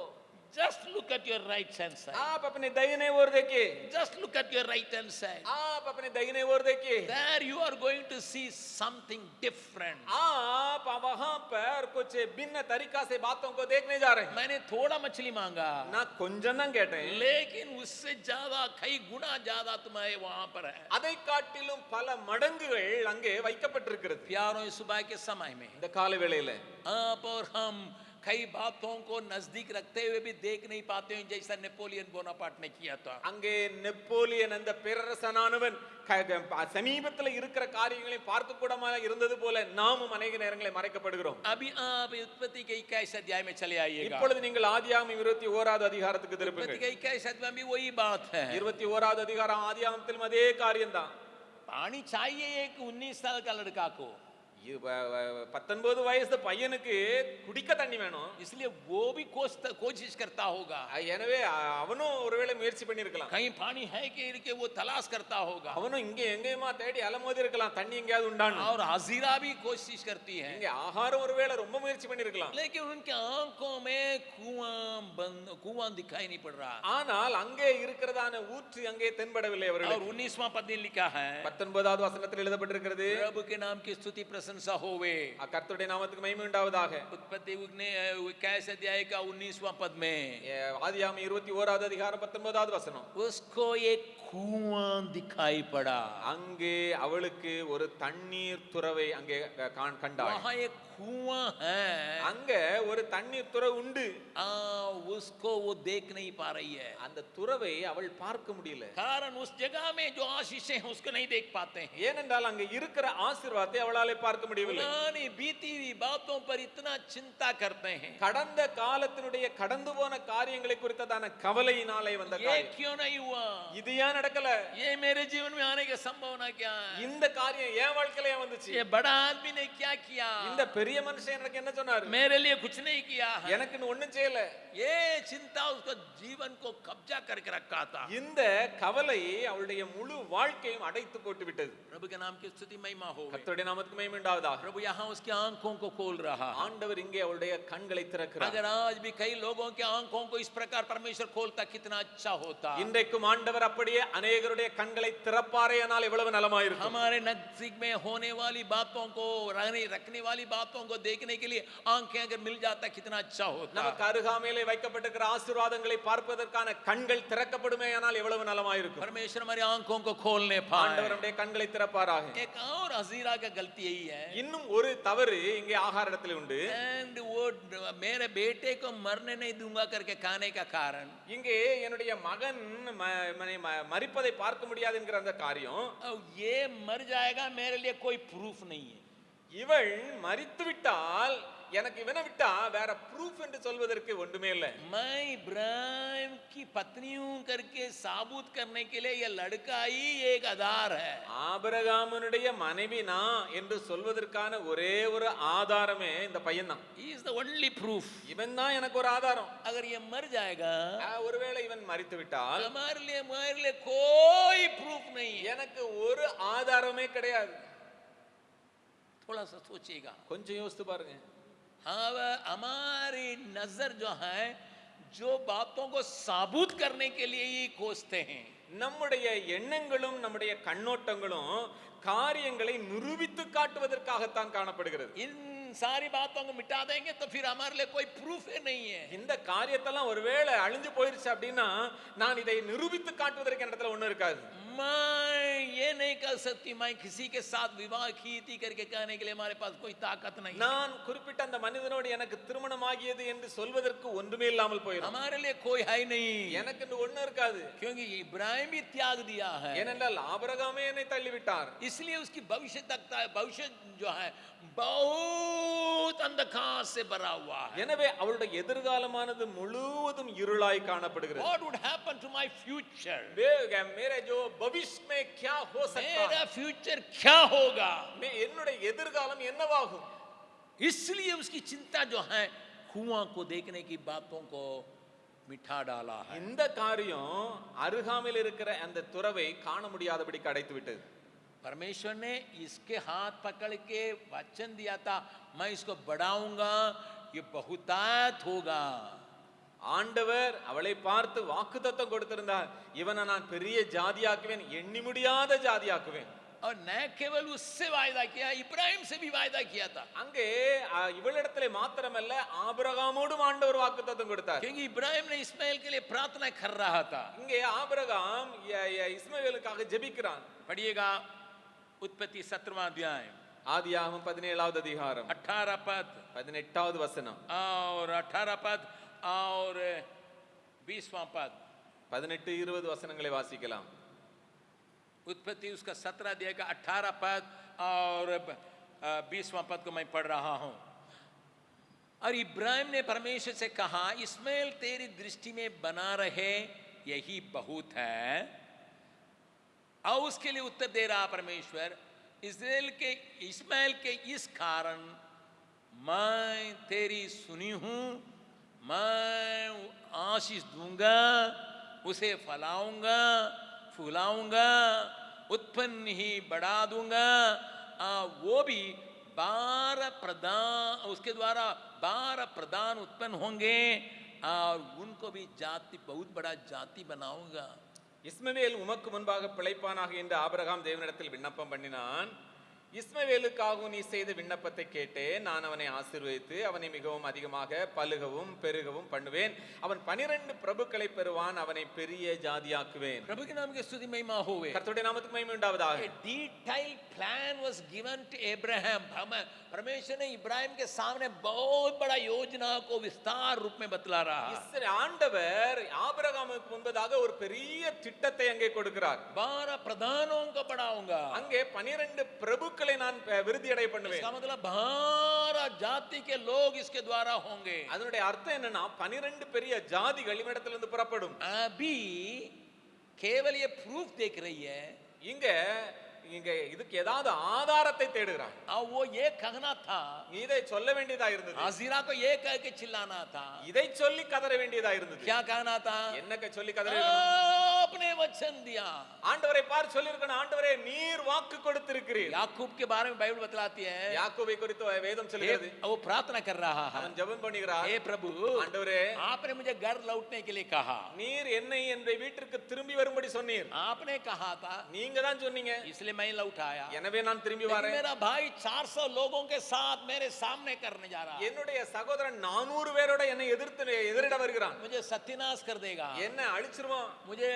S1: Just look at your right hand side.
S2: आप अपने दाहिने ओर देखिए.
S1: Just look at your right hand side.
S2: आप अपने दाहिने ओर देखिए.
S1: There you are going to see something different.
S2: आप वहां पर कुछ भिन्न तरीका से बातों को देखने जा रहे हैं.
S1: मैंने थोड़ा मछली मांगा,
S2: நான் கொஞ்சம் தான் கேட்டேன்,
S1: लेकिन उससे ज्यादा कई गुना ज्यादा तुम्हारे वहां पर है.
S2: அதை காட்டிலும் பல மடங்குகள் அங்கே வைக்கப்பட்டிருக்கிறது.
S1: प्यारों, इस सुबह के समय में
S2: இந்த கால வேளையில
S1: आप और हम कई बातों को नजदीक रखते हुए भी देख नहीं पाते हैं, जैसा नेपोलियन बोनापार्ट ने किया था.
S2: அங்கே நெப்போலியன் அந்த பேரரசனானவன் சமீபத்தில் இருக்கிற காரியங்களை பார்க்க கூடமா இருந்தது போல நாமும் अनेक நேரங்களில் மறைக்கப்படுகிறோம்.
S1: अभी आप उत्पत्ति के 21 अध्याय में चले आइएगा.
S2: இப்பொழுது நீங்கள் ஆதியாகமம் 21வது அதிகாரத்துக்கு திரும்புங்கள்.
S1: उत्पत्ति के 21 अध्याय में भी वही बात है.
S2: 21வது அதிகாரம் ஆதியாகமத்திலும் அதே காரியம்தான்.
S1: पानी चाहिए एक 19 साल का लड़का को,
S2: 19 வயசு பையனுக்கு குடிக்க தண்ணி வேணும்.
S1: इसलिए वो भी कोशिश करता होगा.
S2: எனவே அவனும் ஒருவேளை முயற்சி பண்ணிருக்கலாம்.
S1: कहीं पानी है कि वो तलाश करता होगा.
S2: அவனும் இங்க எங்கேயுமா தேடி அலமோதி இருக்கலாம், தண்ணி எங்கேயாவது உண்டான்னு.
S1: और हाजिरा भी कोशिश करती है.
S2: இங்க ஆகாரம் ஒருவேளை ரொம்ப முயற்சி பண்ணிருக்கலாம்.
S1: लेकिन उनके आंखों में कुआं दिखाई नहीं पड़ रहा.
S2: ஆனால் அங்கே இருக்கிறதான ஊற்று அங்கே தென்படவில்லை அவர்களுக்கு.
S1: और 19वां पद में लिखा है,
S2: 19வது வசனத்தில் எழுதப்பட்டிருக்கிறது,
S1: प्रभु के नाम की स्तुति प्रशंसा होवे.
S2: கர்த்தருடைய நாமத்துக்கு மகிமை உண்டாவதாக.
S1: उत्पत्ति 21 अध्याय का 19वां पद में
S2: ஆதியாகமம் 21வது அதிகாரம் 19வது வசனம்,
S1: उसको एक कुआं दिखाई पड़ा.
S2: அங்கே அவளுக்கு ஒரு தண்ணீர் துறவை அங்கே கண்டாள்.
S1: वहां एक कुआं है,
S2: அங்க ஒரு தண்ணீர் துறவு உண்டு.
S1: उसको वो देख नहीं पा रही है.
S2: அந்த துறவை அவள் பார்க்க முடியல.
S1: कारण उस जगह में जो आशीष है उसको नहीं देख पाते हैं.
S2: ஏனென்றால் அங்க இருக்கிற ஆசீர்வாதத்தை அவளாலே பார்க்க பார்க்க முடியவில்லை.
S1: पुरानी बीती हुई बातों पर इतना चिंता करते हैं,
S2: கடந்த காலத்தினுடைய கடந்து போன காரியங்களை குறித்ததான கவலையினாலே வந்த
S1: ये
S2: காரியம்.
S1: क्यों नहीं हुआ,
S2: இது ஏன் நடக்கல?
S1: ये मेरे जीवन में आने की संभावना क्या है,
S2: இந்த காரியம் ஏன் வாழ்க்கையில ஏன் வந்துச்சு?
S1: ये बड़ा आदमी ने क्या किया,
S2: இந்த பெரிய மனுஷன் எனக்கு என்ன சொன்னாரு?
S1: मेरे लिए कुछ नहीं किया है,
S2: எனக்கு ஒண்ணும் செய்யல.
S1: ये चिंता उसको जीवन को कब्जा करके रखा था.
S2: இந்த கவலை அவளுடைய முழு வாழ்க்கையும் அடைத்து போட்டு விட்டது.
S1: प्रभु के नाम की स्तुति महिमा हो.
S2: கர்த்தருடைய நாமத்துக்கு மகிமை உண்டாவதாக.
S1: प्रभु यहाँ उसकी आंखों को खोल रहा है.
S2: ஆண்டவர் இங்கே அவளுடைய கண்களை திறக்கிறார்.
S1: अगर आज भी कई लोगों की आंखों को इस प्रकार परमेश्वर खोलता कितना अच्छा होता.
S2: இன்றைக்கும் ஆண்டவர் அப்படியே अनेகருடைய கண்களை திறப்பாரேயானால் எவ்வளவு நலமாயிருக்கும்.
S1: हमारे नजदीक में होने वाली बातों को रखने वाली बातों को देखने के लिए आंखें अगर मिल जाता कितना अच्छा होता.
S2: நமக்கு அருகாமையிலே வைக்கப்பட்டிருக்கிற ஆசீர்வாதங்களை பார்ப்பதற்கான கண்கள் திறக்கப்படுமேயானால் எவ்வளவு நலமாயிருக்கும்.
S1: परमेश्वर हमारी आंखों को खोलने पाए.
S2: ஆண்டவர் நம்முடைய கண்களை திறப்பாராக.
S1: एक और हजीरा का गलती यही है,
S2: இன்னும் ஒரு தவறு இங்கே ஆகாரத்தில் உண்டு.
S1: एंड वो मेरे बेटे को मरने नहीं दूंगा करके खाने का कारण,
S2: இங்கே என்னுடைய மகன் மரிப்பதை பார்க்க முடியாது என்கிற அந்த காரியம்,
S1: ये मर जाएगा मेरे लिए कोई प्रूफ नहीं है.
S2: இவள் மரித்து விட்டால் எனக்கு இவனை விட்டா வேற ப்ரூஃப் என்று சொல்வதற்கு ஒன்றுமே இல்லை.
S1: मैं इब्राहिम की पत्नी हूं करके साबुत करने के लिए ये लड़का ही एक आधार है.
S2: ஆபிரகாமுடைய மனைவி நான் என்று சொல்வதற்கான ஒரே ஒரு ஆதாரமே இந்த பையன் தான்.
S1: He is the only proof.
S2: இவன் தான் எனக்கு ஒரு ஆதாரம்.
S1: अगर ये मर जाएगा,
S2: ஒருவேளை இவன் மரித்து விட்டால்
S1: हमारे लिए कोई प्रूफ नहीं है.
S2: எனக்கு ஒரு ஆதாரமே கிடையாது.
S1: थोड़ा सा सोचिएगा.
S2: கொஞ்சம் யோசித்து பாருங்க.
S1: हाँ, हमारी नजर जो है जो बातों को साबुत करने के लिए ही खोजते हैं.
S2: நம்முடைய எண்ணங்களும் நம்முடைய கண்ணோட்டங்களும் காரியங்களை நிரூபித்து காட்டுவதற்காகத்தான் காணப்படுகிறது.
S1: इन सारी बातों को मिटा देंगे तो फिर हमारे लिए कोई प्रूफ ही नहीं है.
S2: இந்த காரியத்தெல்லாம் ஒருவேளை அழிஞ்சு போயிருச்சு அப்படின்னா நான் இதை நிரூபித்து காட்டுவதற்கு என் இடத்துல ஒண்ணும் இருக்காது.
S1: मैं ये नहीं कर सकती मैं किसी के साथ विवाह की थी करके कहने के लिए हमारे पास कोई ताकत नहीं.
S2: நான் குறிப்பிட்ட அந்த மனிதனோடு எனக்கு திருமணம் ஆகியது என்று சொல்வதற்கு ஒன்றுமே இல்லாமல் போயிடும்.
S1: हमारे लिए कोई है नहीं,
S2: எனக்கு ஒண்ணு இருக்காது.
S1: क्योंकि इब्राहिम भी त्याग दिया है.
S2: ஏனென்றால் ஆபிரகாமே என்னை தள்ளிவிட்டார்.
S1: इसलिए उसकी भविष्य तकता है, भविष्य जो है बहुत अंधकार से भरा हुआ है.
S2: எனவே அவளுடைய எதிர்காலமானது முழுவதும் இருளாய் காணப்படுகிறது.
S1: What would happen to my future?
S2: मेरे जो भविष्य में क्या हो सकता है,
S1: मेरा फ्यूचर क्या होगा,
S2: என்னுடைய எதிர்காலம் என்னவாகும்.
S1: इसलिए उसकी चिंता जो है कुआं को देखने की बातों को मिठा डाला है.
S2: இந்த காரியம் அருகாமையில் இருக்கிற அந்த துறவை காண முடியாதபடி அடைத்து விட்டது.
S1: परमेश्वर ने इसके हाथ पकड़ के वचन दिया था, मैं इसको बढ़ाऊंगा, ये बहुतायत होगा.
S2: ஆண்டவர் அவளை பார்த்து வாக்குத்தத்தம் கொடுத்திருந்தார், இவனை நான் பெரிய ஜாதியாக்குவேன், எண்ணி முடியாத ஜாதியாக்குவேன்.
S1: और न केवल उससे वायदा किया, इब्राहिम से भी वायदा किया था.
S2: அங்கே இவளிடத்திலே மாத்திரமல்ல ஆபிரகாமோடும் ஆண்டவர் வாக்குத்தத்தம் கொடுத்தார்.
S1: क्योंकि इब्राहिम ने इस्माइल के लिए प्रार्थना कर रहा था.
S2: இங்கே ஆபிரகாம் இஸ்மவேலுக்காக ஜெபிக்கிறான்.
S1: पढ़िएगा उत्पत्ति 17वां अध्याय,
S2: ஆதியாகமம் 17வது அதிகாரம்
S1: 18 पद
S2: 18வது வசனம்
S1: और 18 पद और 20वां पद.
S2: 18-20 வசனங்களை வாசிக்கலாம்.
S1: उत्पत्ति उसका 17 अध्याय का 18 पद और 20वां पद को मैं पढ़ रहा हूं. और इब्राहिम ने परमेश्वर से कहा, इस्माइल तेरी दृष्टि में बना रहे यही बहुत है. और उसके लिए उत्तर दे रहा परमेश्वर, इस्माइल के इस कारण मैं तेरी सुनी हूं, मैं आशीष दूंगा, उसे फलाऊंगा, फुलाऊंगा, उत्पन्न ही बढ़ा दूंगा. वो भी 12 प्रधान, उसके द्वारा 12 प्रधान उत्पन्न होंगे और उनको भी जाति, बहुत बड़ा जाति बनाऊंगा.
S2: இஸ்மவேல் உமக்கு முன்பாக பிழைப்பானாக என்று ஆபிரகாம் தேவனிடத்தில் விண்ணப்பம் பண்ணினான். இஸ்மவேலுக்காகவும் நீ செய்த விண்ணப்பத்தை கேட்டேன். நான் அவனை ஆசீர்வதித்து அவனை மிகவும் அதிகமாக பலுகவும் பெருகவும் பண்ணுவேன். அவன் 12 பிரபுக்களை பெறுவான். அவனை பெரிய ஜாதியாக்குவேன்.
S1: प्रभु के नाम की स्तुति महिमा होवे.
S2: கர்த்தருடைய நாமத்துக்கு மகிமை உண்டாவதாக.
S1: A detailed plan was given to Abraham. परमेश्वर ने इब्राहिम के सामने बहुत बड़ा योजना को विस्तार रूप में बतला रहा.
S2: ஆண்டவர் ஆபிரகாமுக்கு முன்பதாக ஒரு பெரிய திட்டத்தை அங்கே கொடுக்கிறார்.
S1: 12 प्रधानों को बढ़ाऊंगा.
S2: அங்கே 12 பிரபு குழுக்களை நான் விருத்தி அடைய பண்ணுவேன்.
S1: इसका मतलब 12 जाति के लोग इसके द्वारा होंगे.
S2: அதனுடைய அர்த்தம் என்னன்னா 12 பெரிய ஜாதிகள் இவனிடத்திலிருந்து புறப்படும்.
S1: अभी केवल ये प्रूफ देख रही है.
S2: இங்க இங்க இதுக்கு ஏதாவது ஆதாரத்தை தேடுகிறார்.
S1: वो ये कहना था,
S2: இதை சொல்ல வேண்டியதா இருந்தது.
S1: हाजिरा को ये कह के चिल्लाना था.
S2: இதை சொல்லி கதற வேண்டியதா இருந்தது.
S1: क्या कहना था?
S2: என்னக்க சொல்லி கதற?
S1: आपने वचन दिया.
S2: ஆண்டவரை பார் சொல்லிருக்கணும், ஆண்டவரே நீர் வாக்கு கொடுத்திருக்கிறீர்.
S1: याकूब के बारे में बाइबल बतलाती है.
S2: யாக்கோபை குறித்து வேதம் சொல்கிறது.
S1: वो प्रार्थना कर रहा है.
S2: அவன் ஜெபம் பண்ணுகிறார்.
S1: हे प्रभु,
S2: ஆண்டவரே
S1: आपने मुझे घर लौटने के लिए कहा.
S2: நீர் என்னை என்னுடைய வீட்டிற்கு திரும்பி வரும்படி சொன்னீர்.
S1: आपने कहा था,
S2: நீங்க தான் சொன்னீங்க.
S1: इसलिए मैं लौट आया.
S2: எனவே நான் திரும்பி வரேன்.
S1: मेरा भाई 400 लोगों के साथ मेरे सामने करने जा रहा है.
S2: என்னுடைய சகோதரன் 400 பேரோட என்னை எதிரிட வருகிறான்.
S1: मुझे सत्यानाश कर देगा.
S2: என்ன அழிச்சிருவான்.
S1: मुझे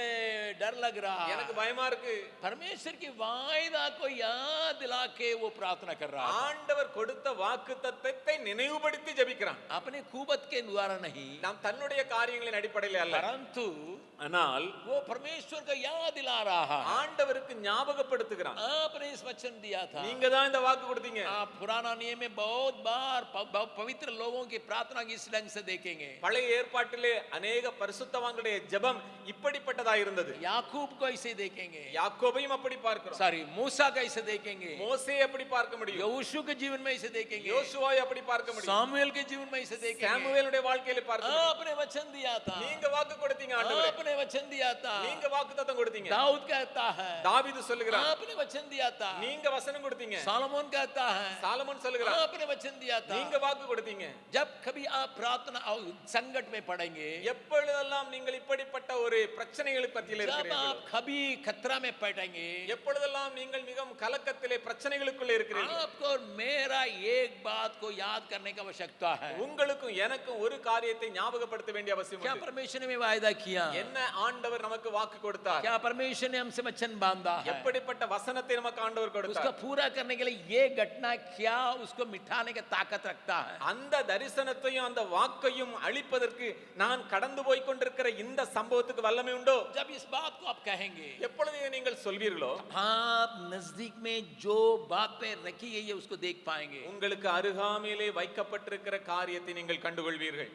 S1: डर लग रहा है.
S2: எனக்கு பயமா இருக்கு.
S1: परमेश्वर की वायदा को याद दिला के वो प्रार्थना कर रहा है.
S2: ஆண்டவர் கொடுத்த வாக்குத்தத்தத்தை நினைவுபடுத்தி ஜெபிக்கிறான்.
S1: अपने कुवत के द्वारा नहीं,
S2: நாம் தன்னுடைய காரியங்களின் அடிப்படையில் அல்ல,
S1: परंतु
S2: ஆனால்
S1: वो परमेश्वर का याद दिला रहा है.
S2: ஆண்டவருக்கு ஞாபகப்படுத்துகிறான்.
S1: आपने इस वचन दिया था.
S2: நீங்க தான் இந்த வாக்கு கொடுத்தீங்க.
S1: आप पुराना नियम में बहुत बार पवित्र लोगों की प्रार्थना की इस ढंग से देखेंगे.
S2: பழைய ஏற்பாட்டிலே अनेक பரிசுத்தவான்களுடைய ஜெபம் இப்படிப்பட்டதா இருந்தது.
S1: याकूब को ऐसे देखेंगे,
S2: யாக்கோபையும் அப்படி பார்க்கிறோம்.
S1: सॉरी मूसा का ऐसे देखेंगे,
S2: மோசே அப்படி பார்க்க முடியும்.
S1: यहोशू के जीवन में ऐसे देखेंगे,
S2: யோசுவாவை அப்படி பார்க்க முடியும்.
S1: सामुएल के जीवन में ऐसे देखेंगे.
S2: சாமுவேலுடைய வாழ்க்கையில பார்க்க முடியும்.
S1: आपने वचन दिया था.
S2: நீங்க வாக்கு கொடுத்தீங்க ஆண்டவரே.
S1: आपने वचन दिया था.
S2: நீங்க வாக்குத்தத்தம் கொடுத்தீங்க.
S1: दाऊद कहता है,
S2: தாவீது சொல்லுகிறார்.
S1: आपने वचन दिया था.
S2: நீங்க வசனம் கொடுத்தீங்க.
S1: सालोमोन कहता है,
S2: சாலமோன் சொல்லுகிறார்.
S1: आपने वचन दिया था.
S2: நீங்க வாக்கு கொடுத்தீங்க.
S1: जब कभी आप प्रार्थना संकट में पड़ेंगे,
S2: எப்பொழுதெல்லாம் நீங்கள் இப்படிப்பட்ட ஒரு பிரச்சனைகளுக்கு மத்தியில்
S1: जब
S2: இருக்கிறீர்கள்,
S1: आप कभी खतरा में पड़ेंगे,
S2: எப்பொழுதெல்லாம் நீங்கள் மிகவும் கலக்கத்திலே பிரச்சனைகளுக்குள்ளே இருக்கிறீர்கள்,
S1: आपको और मेरा एक बात को याद करने की आवश्यकता है.
S2: உங்களுக்கும் எனக்கும் ஒரு காரியத்தை ஞாபகப்படுத்த வேண்டிய அவசியம்
S1: क्या
S2: உண்டு.
S1: परमेश्वर ने वायदा किया?
S2: என்ன ஆண்டவர் நமக்கு வாக்கு கொடுத்தார்?
S1: क्या परमेश्वर ने हमसे वचन बांधा है?
S2: எப்படிப்பட்ட வசனத்தை நமக்கு ஆண்டவர்
S1: उसका
S2: கொடுத்தார்?
S1: पूरा करने के लिए ये घटना क्या उसको मिटाने की ताकत रखता है?
S2: அந்த தரிசனத்தையும் அந்த வாக்கையும் அழிப்பதற்கு நான் கடந்து போய் கொண்டிருக்கிற இந்த சம்பவத்துக்கு வல்லமை உண்டோ?
S1: जब इस बात को आप कहेंगे,
S2: எப்பொழுது இதை நீங்கள் சொல்வீர்களோ,
S1: आप नजदीक में जो बातें रखी गई है उसको देख पाएंगे.
S2: உங்களுக்கு அருகாமையிலே வைக்கப்பட்டிருக்கிற காரியத்தை நீங்கள் கண்டுகொள்வீர்கள்.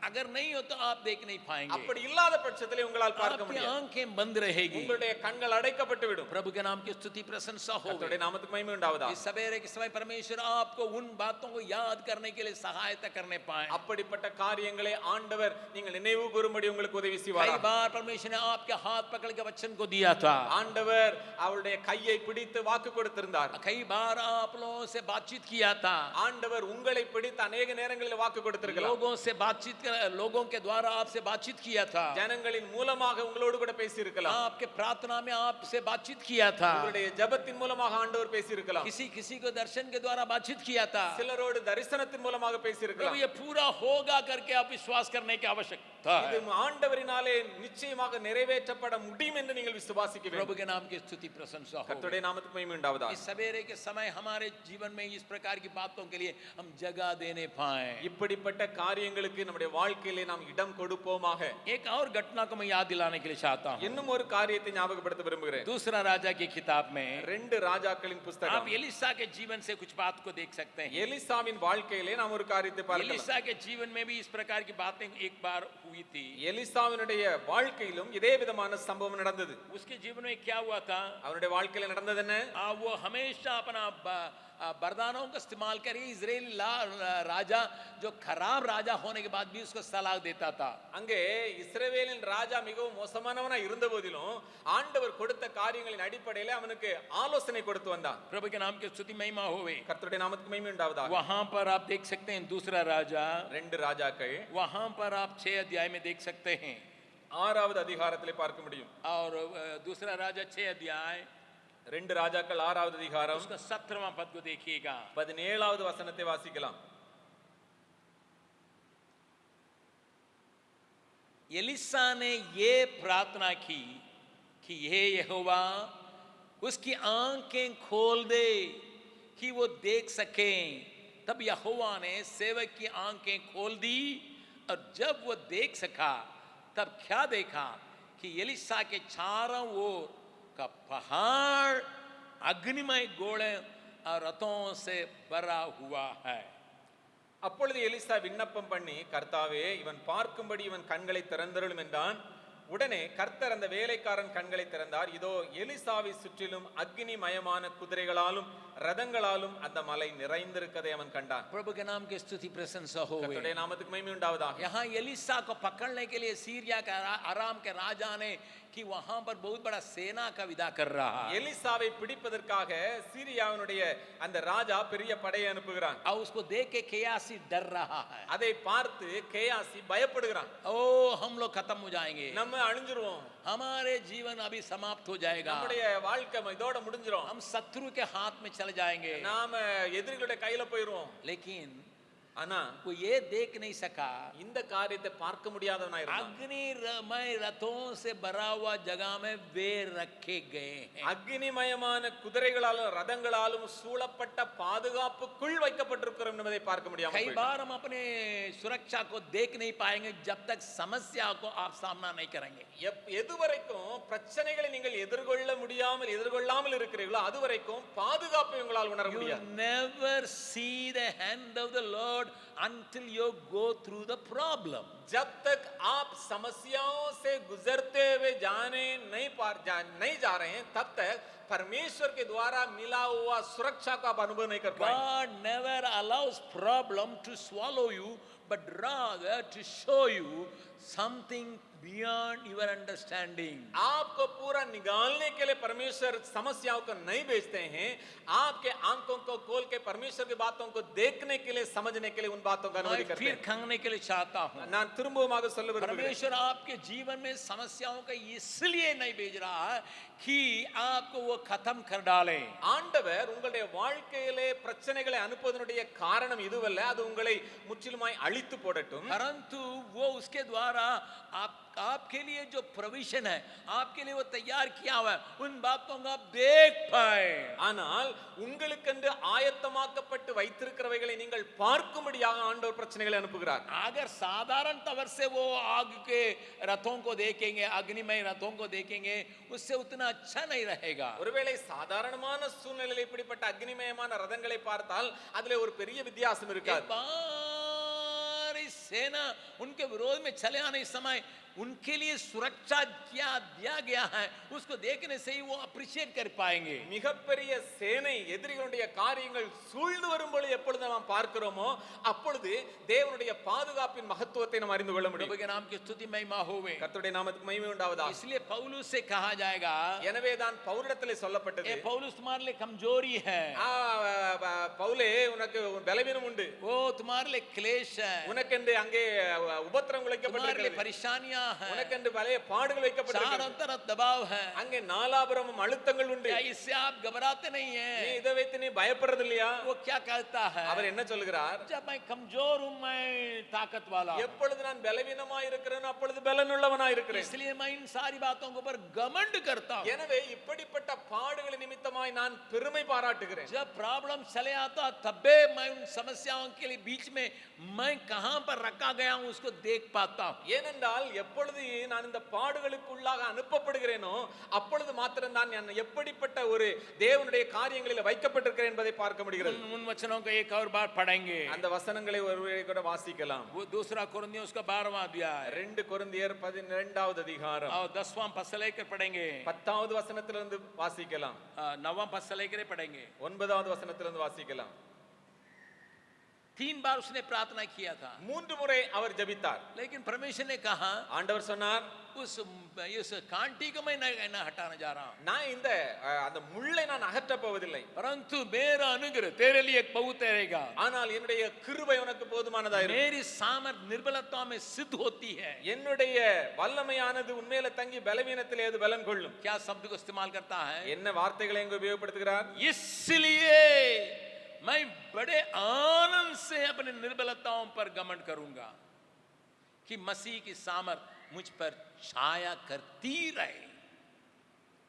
S1: अगर नहीं हो तो आप देख नहीं पाएंगे.
S2: அப்படி இல்லாத பட்சத்திலே உங்களால் பார்க்க
S1: आपकी
S2: முடியாது.
S1: आंखें बंद रहेगी.
S2: உங்களுடைய கண்கள் அடைக்கப்பட்டு விடும்.
S1: प्रभु के नाम की स्तुति प्रशंसा हो.
S2: கர்த்தருடைய நாமத்துக்கு மகிமை உண்டாவதாக.
S1: इस सवेरे के समय परमेश्वर आपको उन बातों को याद करने के लिए सहायता करने पाए.
S2: அப்படிப்பட்ட காரியங்களை ஆண்டவர் நீங்கள் நினைவு கூறும்படி உங்களுக்கு உதவி
S1: कई
S2: செய்வார்.
S1: बार परमेश्वर ने आपके हाथ पकड़ के वचन को दिया था.
S2: ஆண்டவர் அவருடைய கையை பிடித்து வாக்கு கொடுத்திருந்தார்.
S1: कई बार आप लोगों से बातचीत किया था.
S2: ஆண்டவர் உங்களை பிடித்து अनेक நேரங்களில் வாக்கு கொடுத்திருக்கிறார்.
S1: लोगों से बातचीत कर, लोगों के द्वारा आपसे बातचीत किया था.
S2: ஜனங்களின் மூலமாக உங்களோடு கூட பேசி இருக்கலாம்.
S1: आपके प्रार्थना में आपसे बातचीत किया था.
S2: உங்களுடைய ஜெபத்தின் மூலமாக ஆண்டவர் பேசி இருக்கலாம்.
S1: किसी किसी को दर्शन के द्वारा बातचीत किया था.
S2: சிலரோடு தரிசனத்தின் மூலமாக பேசி
S1: प्रभु
S2: இருக்கலாம்.
S1: ये पूरा होगा करके आप विश्वास करने की आवश्यकता
S2: இது
S1: है.
S2: ஆண்டவரினாலே நிச்சயமாக நிறைவேற்றப்பட முடியும் என்று நீங்கள் விசுவாசிக்க வேண்டும்.
S1: प्रभु के नाम की स्तुति प्रशंसा हो.
S2: கர்த்தருடைய நாமத்துக்கு மகிமை உண்டாவதாக.
S1: इस सवेरे के समय हमारे जीवन में इस प्रकार की बातों के लिए हम जगह देने पाए.
S2: இப்படிப்பட்ட காரியங்களுக்கு நம்முடைய வாழ்க்கையிலே நாம் இடம் கொடுப்போமாக.
S1: एक और घटना को मैं याद दिलाने के लिए चाहता हूँ.
S2: இன்னும் ஒரு காரியத்தை ஞாபகப்படுத்த விரும்புகிறேன்.
S1: दूसरा राजा की किताब में
S2: 2 ராஜாக்களின்
S1: आप
S2: புத்தகம்.
S1: एलिसा के जीवन से कुछ बात को देख सकते हैं.
S2: எலிசாவின் வாழ்க்கையிலே நாம் ஒரு காரியத்தை பார்க்கலாம்.
S1: एलिसा के जीवन में भी इस प्रकार की बातें एक बार हुई थी.
S2: எலிசாவினுடைய வாழ்க்கையிலும் இதே விதமான சம்பவம் நடந்தது.
S1: उसके जीवन में क्या हुआ था?
S2: அவருடைய வாழ்க்கையில நடந்தது என்ன?
S1: वो हमेशा अपना वरदानों का इस्तेमाल करिए. इजराइल राजा जो खराब राजा होने के बाद भी उसको सलाह देता था.
S2: அங்கே இஸ்ரவேலின் ராஜா மிகவும் மோசமானவனா இருந்த போதிலும் ஆண்டவர் கொடுத்த காரியங்களின் அடிப்படையில் அவனுக்கு ஆலோசனை கொடுத்து வந்தான்.
S1: प्रभु के नाम की स्तुति महिमा होवे.
S2: கர்த்தருடைய நாமத்துக்கு மகிமை உண்டாவதாக.
S1: वहां पर आप देख सकते हैं दूसरा राजा.
S2: 2 ராஜாக்கள்.
S1: वहां पर आप 6 अध्याय में देख सकते हैं.
S2: 6வது அதிகாரத்திலே பார்க்க முடியும்.
S1: और दूसरा राजा 6 अध्याय
S2: 2 ராஜாக்கள் 6வது அதிகாரம்
S1: उसका 17वां पद को देखिएगा.
S2: 17வது வசனத்தை வாசிக்கலாம்.
S1: एलिसा ने ये प्रार्थना की कि हे यहोवा उसकी आंखें खोल दे कि वो देख सके. तब यहोवा ने सेवक की आंखें खोल दी और जब वो देख सका तब क्या देखा कि एलिसा के चारों ओर का पहाड़ अग्निमय गोले और रथों से भरा हुआ है।
S2: அப்பொழுது எலிசா விண்ணப்பம் பண்ணி, கர்த்தாவே, இவன் பார்க்கும்படி இவன் கண்களை திறந்தருளும் என்றான். உடனே கர்த்தர் அந்த வேலைக்காரன் கண்களை திறந்தார். இதோ எலிசாவை சுற்றிலும் அக்னிமயமான குதிரைகளாலும் ரதங்களாலும் அந்த மலை நிறைந்திருக்கதை அவன் கண்டான்.
S1: प्रभु के नाम की स्तुति प्रशंसा हो।
S2: கர்த்தருடைய நாமத்துக்கு மகிமை உண்டாவதாக.
S1: यहाँ एलिसा को पकड़ने के लिए सीरिया का आराम के राजा ने कि वहां पर बहुत बड़ा सेना का विदा कर रहा है।
S2: எலிசாவை பிடிப்பதற்காக சீரியாவினுடைய அந்த ராஜா பெரிய படையை அனுப்புகிறான்.
S1: और उसको देख के केयासी डर रहा है।
S2: அதை பார்த்து கேயாசி பயப்படுகிறான்.
S1: ओ हम लोग खत्म हो जाएंगे,
S2: நம்ம அழிஞ்சிருவோம்,
S1: हमारे जीवन अभी समाप्त हो जाएगा,
S2: நம்முடைய வாழ்க்கை இதோட முடிஞ்சிரும்,
S1: हम शत्रु के हाथ में चले जाएंगे,
S2: நாம எதிரிகளுடைய கையில போயிடுவோம்.
S1: लेकिन
S2: ஆனா
S1: वो ये देख नहीं सका।
S2: இந்த காரியத்தை பார்க்க முடியாதவனா இருந்தான்.
S1: अग्निमय रथों से भरा हुआ जगह में वे रखे गए हैं।
S2: அக்னிமயமான குதிரைகளாலும் ரதங்களாலும் சூழப்பட்ட பாதுகாப்புக்குள் வைக்கப்பட்டிருக்கிறோம் என்பதை பார்க்க முடியாம
S1: कई
S2: போயிடுச்சு.
S1: बार हम अपने सुरक्षा को देख नहीं पाएंगे जब तक समस्या को आप सामना नहीं करेंगे।
S2: எதுவரைக்கும் பிரச்சனைகளை நீங்கள் எதிர்கொள்ளாமல் இருக்கிறீர்களோ அதுவரைக்கும் பாதுகாப்பை உங்களால் உணர
S1: You
S2: முடியாது.
S1: never see the hand of the Lord until you go through the problem.
S2: जब तक आप समस्याओं से गुजरते हुए नहीं जा रहे हैं, तब तक परमेश्वर के द्वारा मिला हुआ सुरक्षा को आप अनुभव नहीं कर पाएंगे.
S1: God never allows problem to swallow you, but rather to show you something beyond your understanding.
S2: आपको पूरा निकालने के लिए परमेश्वर समस्याओं को नहीं भेजते हैं, आपके आंखों को खोल के परमेश्वर की बातों को देखने के लिए, समझने के लिए उन बातों का अनुभव
S1: मैं
S2: करते
S1: फिर
S2: हैं.
S1: कहने के लिए चाहता हूँ,
S2: நான் திரும்பவுமாக சொல்ல விரும்புகிறேன்.
S1: परमेश्वर आपके जीवन में समस्याओं का इसलिए नहीं भेज रहा है कि आपको वो खत्म कर डाले.
S2: ஆண்டவர் உங்களுடைய வாழ்க்கையிலே பிரச்சனைகளை அனுப்புவதனுடைய காரணம் இதுவல்ல, அது உங்களை முற்றிலுமாய் அழித்து போடட்டும்.
S1: परंतु वो उसके द्वारा आपके लिए जो प्रोविजन है, आपके लिए वो तैयार किया हुआ है, उन बातों को आप देख पाए.
S2: ஆனால் உங்களுக்கென்று ஆயத்தமாக்கப்பட்டு வைத்திருக்கிறவைகளை நீங்கள் பார்க்கும்படியாக ஆண்டவர் பிரச்சனைகளை அனுப்புகிறார்.
S1: अगर साधारण तौर से वो आग के रथों को देखेंगे, अग्निमय रथों को देखेंगे, उससे उतना अच्छा नहीं रहेगा.
S2: ஒருவேளை சாதாரணமான சூழ்நிலையில் இப்படிப்பட்ட அக்னிமயமான ரதங்களை பார்த்தால் அதுல ஒரு பெரிய வித்தியாசம் இருக்காது.
S1: बारी सेना उनके विरोध में चले आने समय उनके लिए सुरक्षा क्या दिया गया है, उसको देखने से ही वो अप्रिशिएट कर पाएंगे.
S2: மிகப்பெரிய சேனை எதிரிகளுடைய காரியங்கள் சூழ்ந்து வரும்போது எப்பொழுது நாம் பார்க்கிறோமோ அப்பொழுது தேவனுடைய பாதுகாப்பின் மகத்துவத்தை நாம் அறிந்து கொள்ள முடியும்.
S1: प्रभु के नाम की स्तुति महिमा होवे.
S2: கர்த்தருடைய நாமத்துக்கு மகிமை உண்டாவதாக.
S1: इसलिए पौलुस से कहा जाएगा,
S2: எனவே தான் பவுலிடத்திலே சொல்லப்பட்டது,
S1: ये पौलुस तुम्हारे लिए कमजोरी है,
S2: பவுலே உனக்கு பலவீனம் உண்டு,
S1: वो तुम्हारे लिए क्लेश है,
S2: உனக்கென்று அங்கே உபத்திரவம்
S1: तुम्हारे लिए
S2: வைக்கப்பட்டிருக்கிறது,
S1: परेशानियां हैं,
S2: உனக்கென்று பல பாடுகள் வைக்கப்பட்டிருக்கிறது,
S1: चारों तरफ दबाव है.
S2: அங்கே நாலாபுரமும் அழுத்தங்கள் உண்டு.
S1: क्या इससे आप घबराते नहीं
S2: நீ
S1: हैं?
S2: இதை வைத்து நீ பயப்படுறது இல்லையா?
S1: वो क्या कहता है,
S2: அவர் என்ன சொல்கிறார்?
S1: जब मैं कमजोर हूं मैं ताकत वाला,
S2: எப்பொழுது நான் பலவீனமாய் இருக்கிறேனோ அப்பொழுது பலனுள்ளவனாய் இருக்கிறேன்.
S1: इसलिए मैं इन सारी बातों के ऊपर घमंड करता हूं.
S2: எனவே இப்படிப்பட்ட பாடுகள் நிமித்தமாய் நான் பெருமை பாராட்டுகிறேன்.
S1: जब प्रॉब्लम चले आता तबे मैं उन समस्याओं के लिए बीच में मैं कहां पर रखा गया हूं उसको देख पाता हूं.
S2: ஏனென்றால் எப்பொழுது நான் இந்த பாடுகளுக்குள்ளாக அனுப்பப்படுகிறேனோ அப்பொழுது மாத்திரம் தான் நான் எப்படிப்பட்ட ஒரு தேவனுடைய காரியங்களில் வைக்கப்பட்டிருக்கிறேன் என்பதை பார்க்க முடிகிறது.
S1: उन वचनों को एक और बार पढ़ेंगे.
S2: அந்த வசனங்களை ஒருவேளை கூட வாசிக்கலாம்.
S1: वो दूसरा कुरिन्थियों उसका 12वां अध्याय
S2: 2 கொரிந்தியர் 12வது அதிகாரம்
S1: और 10वां पद से लेकर पढ़ेंगे,
S2: 10வது वசனத்திலிருந்து வாசிக்கலாம்,
S1: 9वां पद से लेकर पढ़ेंगे.
S2: 9வது வசனத்திலிருந்து வாசிக்கலாம்.
S1: 3 बार उसने प्रार्थना किया था,
S2: 3 முறை அவர் ஜெபித்தார்.
S1: लेकिन परमेश्वर ने कहा
S2: ஆண்டவர் சொன்னார்,
S1: उस कांटी को मैं न हटाने जा रहा हूं,
S2: நான் இந்த அந்த முள்ளை நான் அகற்றப் போவதில்லை,
S1: परंतु मेरा अनुग्रह तेरे लिए बहुत रहेगा.
S2: ஆனால் என்னுடைய கிருபை உனக்கு போதுமானதா இருக்கும்.
S1: मेरी सामर्थ निर्बलता में सिद्ध होती है.
S2: என்னுடைய வல்லமையானது உண்மையில தங்கி பலவீனத்திலே அது பலன் கொள்ளும்.
S1: क्या शब्द को इस्तेमाल करता है?
S2: என்ன வார்த்தைகளை இங்கு உபயோகப்படுத்துகிறார்?
S1: इसलिए मैं बड़े आनंद से अपने निर्बलताओं पर घमंड करूंगा कि मसीह की सामर्थ मुझ पर छाया करती रहे.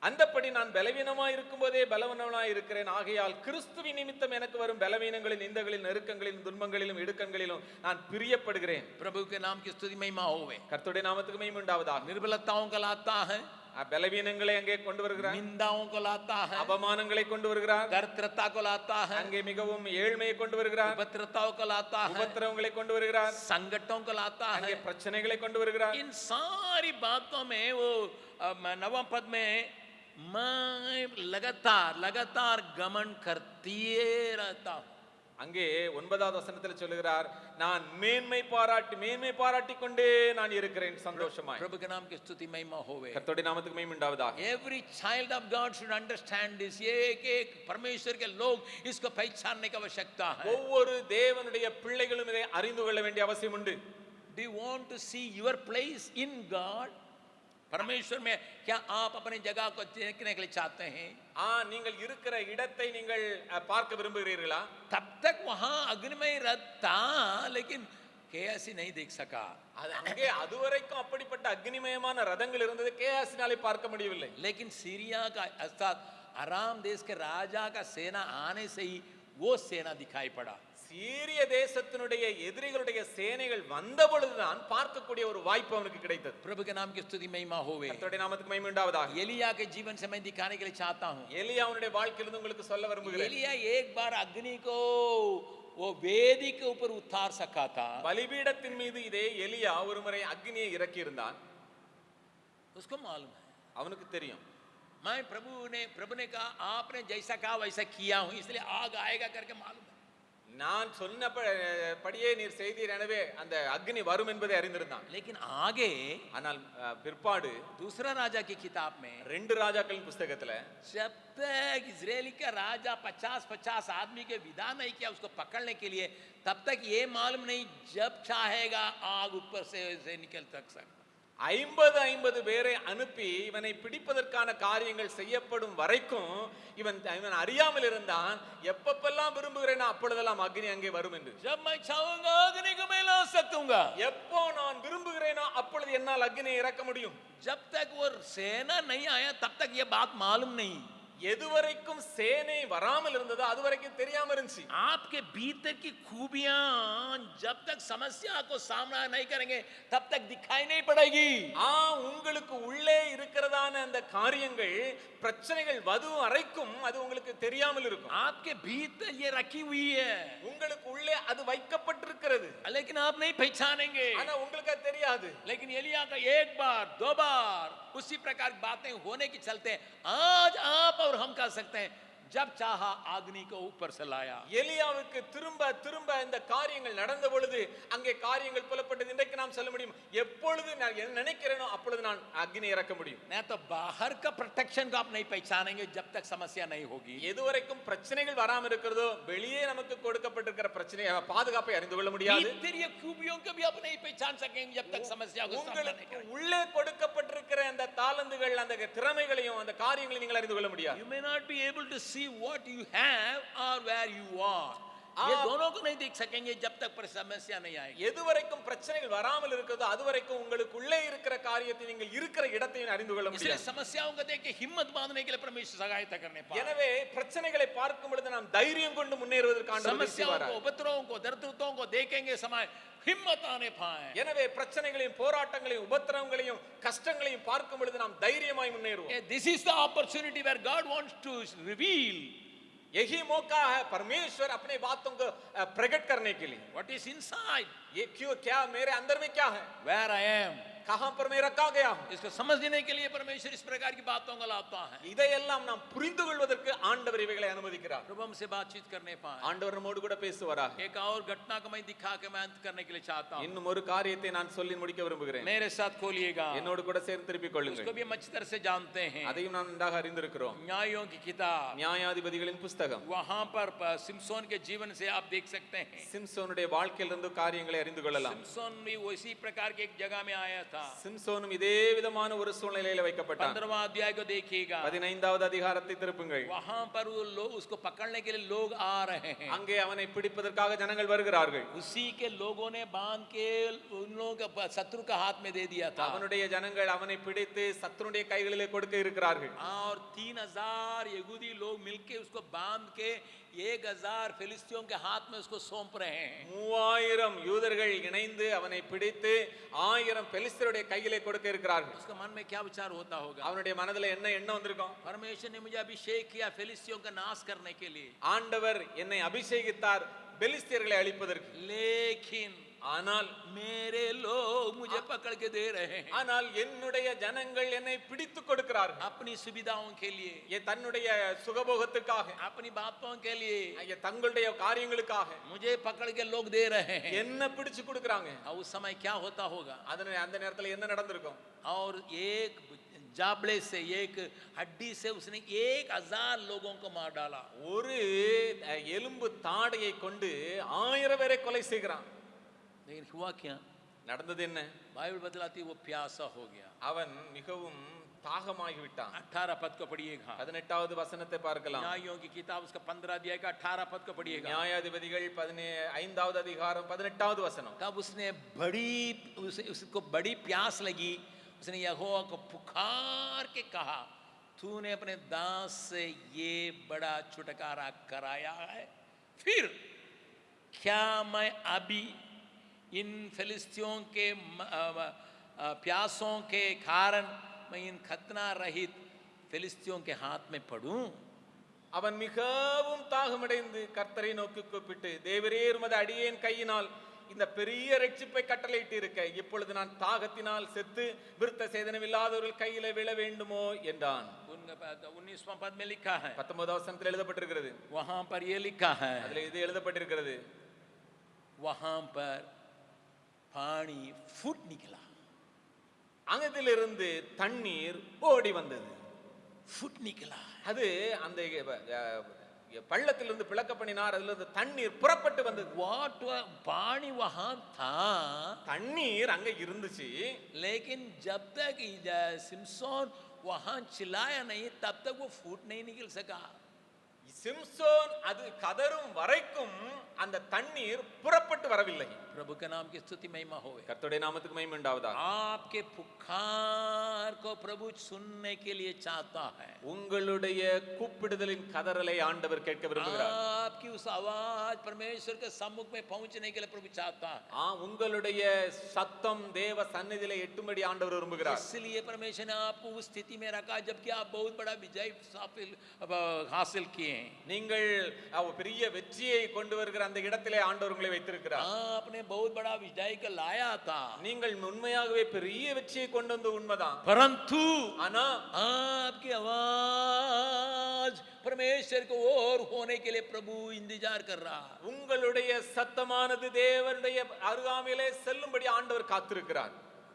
S2: அந்தப்படி நான் பலவீனமாய் இருக்கும்போதே பலவீனமாய் இருக்கிறேன். ஆகையால் கிறிஸ்துவின் நிமித்தம் எனக்கு வரும் பலவீனங்களின், நிந்தகளின், நெருக்கங்களிலும், துன்பங்களிலும், இடுக்கண்களிலும் நான் பிரியப்படுகிறேன்.
S1: प्रभु के नाम की स्तुति महिमा होवे.
S2: கர்த்தருடைய நாமத்துக்கு மகிமை உண்டாவதாக.
S1: निर्बलताओं का लाता है,
S2: பலவீனங்களை அங்கே கொண்டு வருகிறார்,
S1: निंदाओं को लाता है,
S2: அவமானங்களை கொண்டு வருகிறார்,
S1: दरिद्रता को लाता है,
S2: அங்கே மிகவும் ஏழ்மையை கொண்டு வருகிறார்,
S1: उपद्रवताओं को लाता है,
S2: உபத்திரவங்களை கொண்டு வருகிறார்,
S1: संकटों को लाता
S2: அங்கே
S1: है।
S2: பிரச்சனைகளை கொண்டு வருகிறார்.
S1: इन सारी बातों में वो नवम पद में मैं लगातार लगातार गमन करती रहता हूं।
S2: அங்கே 9வது வசனத்தில் சொல்லுகிறார், நான் மேன்மை பாராட்டி கொண்டே நான் இருக்கிறேன் சந்தோஷமாய்.
S1: प्रभु के नाम की स्तुति महिमा होवे।
S2: கர்த்தருடைய நாமத்துக்கு மகிமை உண்டாவதாக.
S1: Every child of God should understand this. एक परमेश्वर के लोग इसको पहचानने की आवश्यकता है।
S2: ஒவ்வொரு தேவனுடைய பிள்ளைகளும் இதை அறிந்து கொள்ள வேண்டிய அவசியம் உண்டு.
S1: Do you want to see your place in God? परमेश्वर में क्या आप अपनी जगह को देखने के लिए चाहते हैं?
S2: நீங்கள் இருக்கிற இடத்தை நீங்கள் பார்க்க விரும்புகிறீர்களா?
S1: तब तक वहां अग्निमय रथ था, लेकिन केएससी नहीं देख सका।
S2: அங்கே அதுவரைக்கும் அப்படிப்பட்ட அக்னிமயமான ரதங்கள் இருந்தது, கேயாசினாலே பார்க்க முடியவில்லை.
S1: लेकिन सीरिया का अर्थात अराम देश के राजा का सेना आने से ही वो सेना दिखाई पड़ा।
S2: சீரிய தேசத்தினுடைய எதிரிகளுடைய சேனைகள் வந்த பொழுதுதான் பார்க்கக்கூடிய ஒரு வாய்ப்பு அவனுக்கு கிடைத்தது.
S1: प्रभु के नाम की स्तुति महिमा होवे।
S2: கர்த்தருடைய நாமத்துக்கு மகிமை உண்டாவதாக.
S1: एलिया के जीवन से मैं दिखाने के लिए चाहता हूं।
S2: எலியாவுடைய வாழ்க்கையிலிருந்து உங்களுக்கு சொல்ல விரும்புகிறேன்.
S1: एलिया एक बार अग्नि को वो वेदी के ऊपर उतार सका था।
S2: பலிபீடத்தின் மீது இதே எலியா ஒருமுறை அக்னியை இறக்கி இருந்தான்.
S1: उसको मालूम है,
S2: அவனுக்கு தெரியும்.
S1: मैं प्रभु ने कहा आपने जैसा कहा वैसा किया हूं, इसलिए आग आएगा करके मालूम है।
S2: நான் சொன்னபடியே நீர் செய்தீர், எனவே அந்த அக்னி வரும் என்பதை அறிந்திருந்தான்.
S1: लेकिन आगे
S2: ஆனால் பிற்பாடு
S1: दूसरा राजा की किताब में
S2: 2 ராஜாக்களின் புத்தகத்துல
S1: जब तक इजरायली का राजा 50-50 आदमी के विदा नहीं किया उसको पकड़ने के लिए, तब तक ये मालूम नहीं जब चाहेगा आग ऊपर से निकल सकता।
S2: 50 பேரை அனுப்பி இவனை பிடிப்பதற்கான காரியங்கள் செய்யப்படும் வரைக்கும் இவன் அறியாமல் இருந்தான். எப்பப்பெல்லாம் விரும்புகிறேனோ அப்பொழுதெல்லாம் அக்னி அங்கே வரும் என்று.
S1: जब मैं चाहूंगा अग्नि को मैं ला सकूंगा,
S2: எப்போ நான் விரும்புகிறேனோ அப்பொழுது என்னால் அக்னியை இறக்க முடியும்.
S1: जब तक वो सेना नहीं आया तब तक ये बात मालूम नहीं।
S2: எதுவரைக்கும் சேனை வராமல் இருந்ததோ அதுவரைக்கும் தெரியாம இருந்துச்சு.
S1: आपके भीतर की खूबियां जब तक समस्या को सामना नहीं करेंगे तब तक दिखाई नहीं पड़ेगी।
S2: உங்களுக்கு உள்ளே இருக்கிறதான அந்த காரியங்கள் பிரச்சனைகள் வரும் வரைக்கும் அது உங்களுக்கு தெரியாமல் இருக்கும்.
S1: आपके भीतर ये रखी हुई है,
S2: உங்களுக்கு உள்ளே அது வைக்கப்பட்டிருக்கிறது,
S1: लेकिन आप नहीं पहचानेंगे।
S2: ஆனா உங்களுக்கு அது தெரியாது.
S1: लेकिन एलिया का एक बार 2 बार उसी प्रकार की बातें होने के चलते आज आप और हम कर सकते हैं, जब चाहा अग्नि को ऊपर से लाया।
S2: எலியாவுக்கு திரும்ப திரும்ப இந்த காரியங்கள் நடந்த பொழுது அங்கே காரியங்கள் புலப்பட்டது. இன்றைக்கு நாம் சொல்ல முடியும், எப்பொழுது நான் நினைக்கிறேனோ அப்பொழுது நான் அக்னி இறக்க முடியும்.
S1: नहीं तो बाहर का प्रोटेक्शन को आप नहीं पहचानेंगे जब तक समस्या नहीं होगी।
S2: எதுவரைக்கும் பிரச்சனைகள் வராமல் இருக்கிறதோ வெளியே நமக்கு கொடுக்கப்பட்டிருக்கிற பிரச்சனை பாதுகாப்பை அறிந்து கொள்ள முடியாது.
S1: भीतरी खूबियों को भी आप नहीं पहचान सकेंगे जब तक समस्या को सामना नहीं करेंगे।
S2: உள்ளே கொடுக்கப்பட்டிருக்கிற அந்த தாளந்துகள் அந்த திறமைகளையும் அந்த காரியங்களையும் நீங்கள் அறிந்து கொள்ள முடியாது.
S1: You may not be able to see what you have or where you are. ये दोनों को नहीं देख सकेंगे जब तक समस्या नहीं आएगी।
S2: எதுவரைக்கும் பிரச்சனைகள் வராமல் இருக்கிறதோ அதுவரைக்கும் உங்களுக்கு உள்ளே இருக்கிற காரியத்தை நீங்கள் இருக்கிற இடத்தையும் அறிந்து கொள்ள முடியாது.
S1: इसलिए समस्याओं को देख के हिम्मत बांधने के लिए परमेश्वर सहायता करने पाए।
S2: எனவே பிரச்சனைகளை பார்க்கும் பொழுது நாம் தைரியம் கொண்டு முன்னேறுவதற்கு ஆண்டவர் உதவி
S1: समस्याओं
S2: செய்வார்.
S1: को उपद्रवों को दरिद्रताओं को देखेंगे समय हिम्मत आने पाए।
S2: எனவே பிரச்சனைகளையும் போராட்டங்களையும் உபத்திரவங்களையும் கஷ்டங்களையும் பார்க்கும் பொழுது நாம் தைரியமாய் முன்னேறுவோம்.
S1: This is the opportunity where God wants to reveal.
S2: यही मौका है परमेश्वर अपने बातों को प्रकट करने के लिए.
S1: What is inside?
S2: ये क्यों, क्या मेरे अंदर में क्या है,
S1: Where I am.
S2: कहां पर मैं रखा गया हूं.
S1: इसको समझने के लिए परमेश्वर इस प्रकार की बातों को लाता है।
S2: இதையெல்லாம் நாம் புரிந்து கொள்வதற்கு ஆண்டவர் இவைகளை அனுமதிக்கிறார்.
S1: प्रभु हमसे बातचीत करने पाए।
S2: ஆண்டவர் நம்மோடு கூட பேசுவாராக.
S1: एक और घटना को मैं दिखा के मैं अंत करने के लिए चाहता हूं।
S2: இன்னும் ஒரு காரியத்தை நான் சொல்லி முடிக்க விரும்புகிறேன்.
S1: मेरे साथ खोलिएगा।
S2: என்னோடு கூட சேர்ந்து திருப்பிக் கொள்ளுங்கள்.
S1: उसको भी हम अच्छी तरह से जानते हैं।
S2: அதையும் நாம் நன்றாக அறிந்திருக்கிறோம்.
S1: न्यायों की किताब,
S2: நியாயாதிபதிகளின் புத்தகம்,
S1: वहां पर सिमसोन के जीवन से आप देख सकते हैं।
S2: சிம்சோனுடைய வாழ்க்கையிலிருந்து காரியங்களை அறிந்து கொள்ளலாம்.
S1: सिमसोन भी उसी प्रकार के एक जगह में आया था।
S2: சிம்சோனும் இதே விதமான ஒரு சூழ்நிலையில வைக்கப்பட்டான்.
S1: 15वां अध्याय को देखिएगा।
S2: 15வது அதிகாரத்தை திருப்புங்கள்.
S1: वहां पर वो लोग उसको पकड़ने के लिए लोग आ रहे हैं।
S2: அங்கே அவனை பிடிப்பதற்காக ஜனங்கள் வருகிறார்கள்.
S1: उसी के लोगों ने बांध के उन लोगों के शत्रु का हाथ में दे दिया था।
S2: அவனுடைய ஜனங்கள் அவனை பிடித்து சத்துருடைய கைகளிலே கொடுக்க இருக்கிறார்கள்.
S1: और 3000 यहूदी लोग मिलके उसको बांध के 1000 फिलिस्तियों के हाथ में उसको सौंप रहे हैं
S2: 3000 யூதர்கள் இணைந்து அவனை பிடித்து 1000 பெலிஸ்தருடைய கையிலே கொடுக்க இருக்கிறார்கள்.
S1: उसके मन में क्या विचार होता होगा
S2: அவனுடைய மனதில என்ன எண்ணம் வந்திருக்கும்?
S1: परमेश्वर ने मुझे अभिषेक किया फिलिस्तियों का नाश करने के लिए
S2: ஆண்டவர் என்னை அபிஷேகித்தார் பெலிஸ்தியர்களை அழிப்பதற்கு.
S1: लेकिन
S2: ஆனால்
S1: मेरे लोग मुझे पकड़ के दे रहे हैं
S2: ஆனால் என்னுடைய ஜனங்கள் என்னை பிடித்து கொடுக்கிறார்கள்.
S1: अपनी सुविधाओं के लिए
S2: தன்னுடைய சுகபோகத்துக்காக,
S1: अपनी बातों के लिए
S2: தங்களுடைய காரியங்களுக்காக
S1: मुझे पकड़ के लोग दे रहे हैं
S2: என்ன பிடிச்சு கொடுக்கறாங்க.
S1: और उस समय क्या होता होगा
S2: அந்த நேரத்துல என்ன நடந்திருக்கும்?
S1: और एक जाबड़े से एक हड्डी से उसने 1000 लोगों को मार डाला
S2: ஒரு எலும்பு தாடையை கொண்டு 1000 பேரை கொலை செய்கிறான்.
S1: लेकिन हुआ क्या
S2: நடந்தது என்ன?
S1: बाइबल बतलाती है वो प्यासा हो गया
S2: அவன் மிகவும் தாகமாகி விட்டான்.
S1: 18 पद को पढ़िएगा
S2: 18வது வசனத்தை பார்க்கலாம்.
S1: न्यायों की किताब उसका 15 अध्याय का 18 पद को पढ़िएगा
S2: நியாயாதிபதிகள் 15வது அதிகாரம் 18வது வசனம்.
S1: तब उसने उसको बड़ी प्यास लगी उसने यहोवा को पुकार के कहा तूने अपने दास से ये बड़ा छुटकारा कराया है फिर क्या मैं अभी इन फिलिस्तियों के प्यासों के कारण मैं इन खतना रहित फिलिस्तियों के हाथ में पड़ूं
S2: அவன் மிகவும் தாகமடைந்து கர்த்தரை நோக்கி கூப்பிட்டு தேவரே உமது அடியேன் கையினால் இந்த பெரிய ரட்சிப்பை கட்டளையிட்டு இருக்க இப்பொழுது நான் தாகத்தினால் செத்து விருத்த சேதனம் இல்லாதவர்கள் கையில விழ வேண்டுமோ என்றான்.
S1: 19वां पद में लिखा है
S2: 19வது வசனத்தில் எழுதப்பட்டிருக்கிறது.
S1: वहां पर ये लिखा है
S2: அதுல இது எழுதப்பட்டிருக்கிறது.
S1: वहां पर पानी फूट निकला
S2: அங்கதிலிருந்து தண்ணீர் ஓடி வந்தது.
S1: फूट निकला
S2: அது அந்த பள்ளத்திலிருந்து பிளக்க பண்ணினார். அதுல இருந்து தண்ணீர் புறப்பட்டு வந்தது.
S1: वाट पानी वहां था
S2: தண்ணீர் அங்க இருந்துச்சு.
S1: लेकिन जब तक सिमसोन वहां चिल्लाया नहीं तब तक वो फूट नहीं निकल सका.
S2: சிம்சோன் அது கதரும் வரைக்கும் அந்த தண்ணீர் புறப்பட்டு வரவில்லை.
S1: प्रभु के नाम की स्तुति महिमा होवे.
S2: கர்த்தருடைய நாமத்துக்கு மகிமை உண்டாவதாக.
S1: आपके पुकार को प्रभु सुनने के लिए चाहता है.
S2: உங்களுடைய கூப்பிடுதலின் கதறலை ஆண்டவர் கேட்க விரும்புகிறார்.
S1: आपकी उस आवाज परमेश्वर के सम्मुख में पहुंचने के लिए प्रभु चाहता है.
S2: உங்களுடைய சத்தம் தேவ சந்நிதியிலே எட்டும்படி ஆண்டவர் விரும்புகிறார்.
S1: इसलिए परमेश्वर ने आपको उस स्थिति में रखा जबकि आप बहुत बड़ा विजय हासिल किए हैं.
S2: நீங்கள் பெரிய வெற்றியை கொண்டு வருகிற அந்த இடத்திலே ஆண்டவர் உங்களை வைத்திருக்கிறார்.
S1: आपने बहुत बड़ा विजय को लाया था.
S2: நீங்கள் உண்மையாகவே பெரிய வெற்றியை கொண்டு வந்து உண்மைதான்.
S1: परंतु
S2: ஆனா
S1: आपकी आवाज परमेश्वर को और होने के लिए प्रभु इंतजार कर रहा है.
S2: உங்களுடைய சத்தமானது தேவனுடைய அருகாமையிலே செல்லும்படி ஆண்டவர் காத்திருக்கிறார்.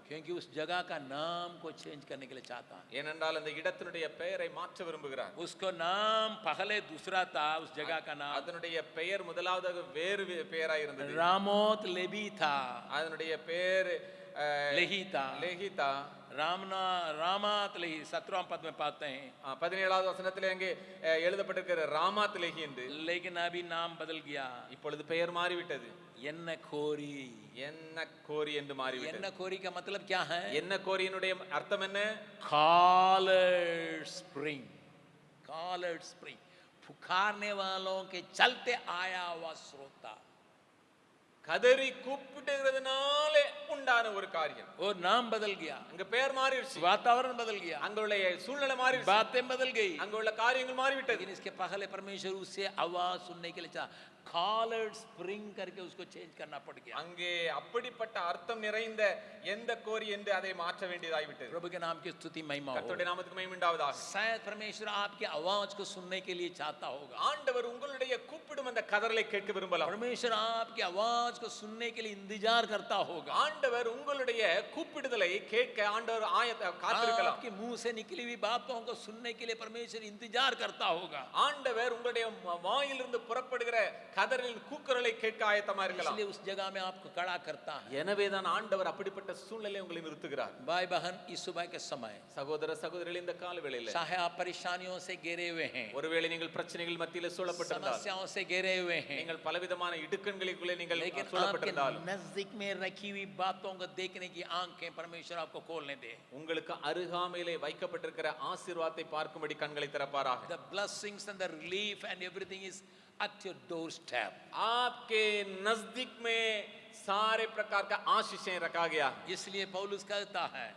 S1: क्योंकि उस जगह का नाम को चेंज करने के लिए चाहता है.
S2: ஏனென்றால் அந்த இடத்தினுடைய பெயரை மாற்ற விரும்புகிறார்.
S1: उसको नाम पहले दूसरा था उस जगह का नाम.
S2: அதனுடைய பெயர் முதலாவதாக வேறு பெயராய் இருந்தது.
S1: रामोत लेबी था.
S2: அதனுடைய பெயர்
S1: लेही था.
S2: लेही था.
S1: रामात लेही 17वां पद में पाते हैं.
S2: 17வது வசனத்திலே அங்கே எழுதப்பட்டிருக்கிற ராமாத் லேஹி என்று.
S1: लेकिन अभी नाम बदल गया.
S2: இப்பொழுது பெயர் மாறிவிட்டது.
S1: என்ன கோரி.
S2: என்ன கோரி என்று மாறிவிட்டது.
S1: என்ன கோரி का मतलब क्या है?
S2: என்ன கோரியினுடைய அர்த்தம் என்ன?
S1: Collared spring. कॉलर्ड स्प्रिंग पुकारने वालों के चलते आया हुआ स्रोता.
S2: கதறி கூப்பிடுகிறதுனாலே உண்டான ஒரு காரியம்.
S1: और नाम बदल गया.
S2: அங்க பெயர் மாறிடுச்சு.
S1: वातावरण बदल गया.
S2: அங்க உள்ள சூழ்நிலை மாறிடுச்சு.
S1: बातें बदल गई.
S2: அங்க உள்ள காரியங்கள் மாறிவிட்டது.
S1: लेकिन इसके पहले परमेश्वर उससे आवाज सुनने के लिए चाहा. कॉलर्ड स्प्रिंग करके उसको चेंज करना पड़ गया.
S2: அங்கே அப்படிப்பட்ட அர்த்தம் நிறைந்த எந்த கோரி என்று அதை மாற்ற வேண்டியதாகிவிட்டது.
S1: प्रभु के नाम की स्तुति महिमा हो.
S2: கர்த்தருடைய நாமத்துக்கு மகிமை உண்டாவதாக.
S1: शायद परमेश्वर आपकी आवाज को सुनने के लिए चाहता होगा.
S2: ஆண்டவர் உங்களுடைய கூப்பிடும் அந்த கதறலை கேட்க விரும்பலாம்.
S1: परमेश्वर आपकी आवाज को सुनने के लिए इंतजार करता होगा.
S2: ஆண்டவர் உங்களுடைய கூப்பிடுதலை கேட்க ஆண்டவர் காத்திருக்கலாம்.
S1: आपके मुंह से निकली हुई बातों को सुनने के लिए परमेश्वर इंतजार करता होगा.
S2: ஆண்டவர் உங்களுடைய வாயிலிருந்து புறப்படுகிற கதறலின் கூக்குரலை கேட்க ஆயத்தமா இருக்கலாம்.
S1: इसलिए उस जगह में आपको खड़ा करता है.
S2: எனவே தான் ஆண்டவர் அப்படிப்பட்ட சூழ்நிலையை உங்களை நிறுத்துகிறார்.
S1: भाई बहन इस सुबह के समय
S2: சகோதர சகோதரிகளே இந்த கால வேளையிலே
S1: चाहे आप परेशानियों से घेरे हुए हैं,
S2: ஒருவேளை நீங்கள் பிரச்சனைகள் மத்தியிலே சூழப்பட்டிருந்தால்,
S1: समस्याओं से घेरे हुए हैं,
S2: நீங்கள் பலவிதமான இடுக்கண்களுக்குள்ளே நீங்கள்
S1: लेकिन आपके
S2: சூழப்பட்டிருந்தாலும்
S1: नजदीक में रखी हुई बातों को देखने की आंखें परमेश्वर आपको खोलने दे.
S2: உங்களுக்கு அருகாமையிலே வைக்கப்பட்டிருக்கிற ஆசீர்வாதத்தை பார்க்கும்படி கண்களை திறப்பாராக.
S1: The blessings and the relief and everything is at your doorstep.
S2: आपके नजदीक में सारे प्रकार का आशीषें रखा गया.
S1: इसलिए पौलुस कहता है,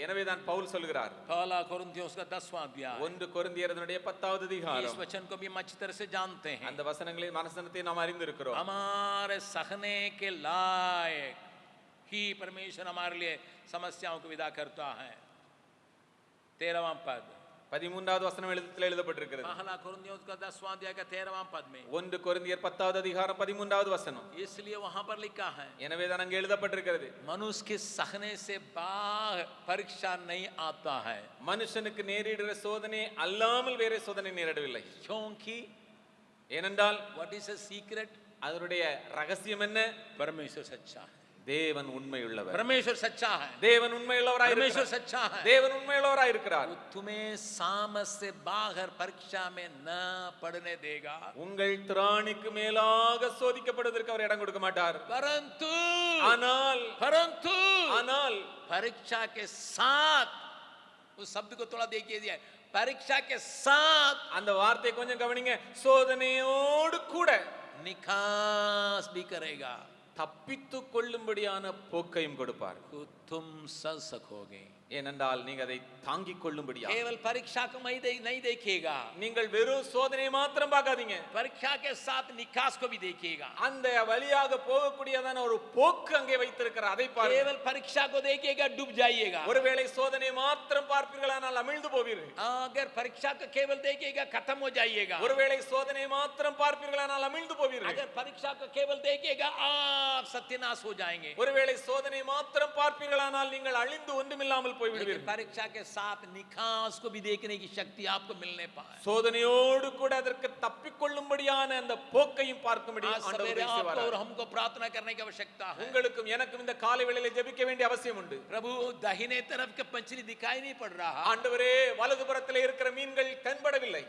S2: எனவே தான் பவுல் சொல்கிறார்,
S1: पहला कोरिन्थियों उसका 10वां अध्याय,
S2: 1 கொரிந்தியருடைய 10வது
S1: इस
S2: அதிகாரம்.
S1: वचन को भी हम अच्छी तरह से जानते हैं.
S2: அந்த வசனங்களின் மனசனத்தை நாம் அறிந்திருக்கிறோம்.
S1: हमारे सहने के लायक ही परमेश्वर हमारे लिए समस्याओं को विदा करता है. 13वां पद,
S2: 13வது வசனம் எழுதப்பட்டிருக்கிறது.
S1: पहला कोरिन्थियों उसका 10वां अध्याय का 13वां पद में.
S2: 1 கொரிந்தியர் 10வது அதிகாரம் 13வது வசனம்.
S1: इसलिए वहां पर लिखा है,
S2: எனவே தான் அங்கே எழுதப்பட்டிருக்கிறது,
S1: मनुष्य के सहने से बाहर परीक्षा नहीं आता है.
S2: மனுஷனுக்கு நேரிடுகிற சோதனை அல்லாமல் வேற சோதனை நேரிடவில்லை.
S1: क्योंकि
S2: ஏனென்றால்
S1: व्हाट इज अ सीक्रेट?
S2: அதனுடைய ரகசியம் என்ன?
S1: परमेश्वर सच्चा है.
S2: தேவன் உண்மையுள்ளவர்.
S1: परमेश्वर सच्चा है.
S2: தேவன் உண்மையுள்ளவராய்
S1: परमेश्वर
S2: இருக்கிறார்.
S1: सच्चा है.
S2: தேவன் உண்மையுள்ளவராய் இருக்கிறார்.
S1: वो तुम्हें सामर्थ से बाहर परीक्षा में न पड़ने देगा.
S2: உங்கள் திராணிக்கு மேலாக சோதிக்கப்படுவதற்கு அவர் இடம் கொடுக்க மாட்டார்.
S1: परंतु
S2: ஆனால்
S1: परीक्षा के साथ, उस शब्द को थोड़ा देखिए दिया, परीक्षा के साथ
S2: அந்த வார்த்தை கொஞ்சம் கவனிங்க, சோதனையோடு கூட
S1: निकास भी करेगा.
S2: தப்பித்து கொள்ளும்படியான போக்கையும் கொடுப்பார்.
S1: तो तुम सह सकोगे.
S2: ஏனென்றால் நீங்க அதை தாங்கிக் கொள்ளும்படியா.
S1: केवल परीक्षा को नहीं देखेगा,
S2: நீங்கள் வெறும் சோதனையை மாத்திரம் பார்க்காதீங்க,
S1: परीक्षा के साथ निकास को भी देखिएगा.
S2: அந்த வழியாக போகக்கூடியதான ஒரு போக்கு அங்கே வைத்திருக்கிறார், அதை பாருங்க.
S1: केवल परीक्षा को देखिएगा डूब जाइएगा.
S2: ஒருவேளை சோதனை மாத்திரம் பார்ப்பீர்களானால் அமிழ்ந்து போவீர்கள்.
S1: अगर परीक्षा को केवल देखिएगा खत्म हो जाइएगा.
S2: ஒருவேளை சோதனை மாத்திரம் பார்ப்பீர்களானால் அமிழ்ந்து போவீர்கள்.
S1: अगर परीक्षा को केवल देखिएगा आप सत्यानाश हो जाएंगे.
S2: ஒருவேளை சோதனை மாத்திரம் பார்ப்பீர்களானால் நீங்கள் அழிந்து ஒன்றுமில்லாமல்
S1: लेकिन
S2: போய்விடுவீர்கள்.
S1: परीक्षा के साथ निकास को भी देखने की शक्ति आपको मिलने पाए.
S2: சோதனையோடு கூட அதற்கு தப்பிக்கொள்ளும்படியான அந்த போக்கையும் பார்க்கும்படி
S1: आज
S2: ஆண்டவர்
S1: सवेरे आपको
S2: செய்வார்.
S1: और हमको प्रार्थना करने की आवश्यकता है.
S2: உங்களுக்கும் எனக்கும் இந்த காலை வேளையிலே ஜெபிக்க வேண்டிய அவசியம் உண்டு.
S1: प्रभु दाहिने तरफ के मछली दिखाई नहीं पड़ रहा.
S2: ஆண்டவரே, வலதுபுறத்திலே இருக்கிற மீன்கள் தென்படவில்லை.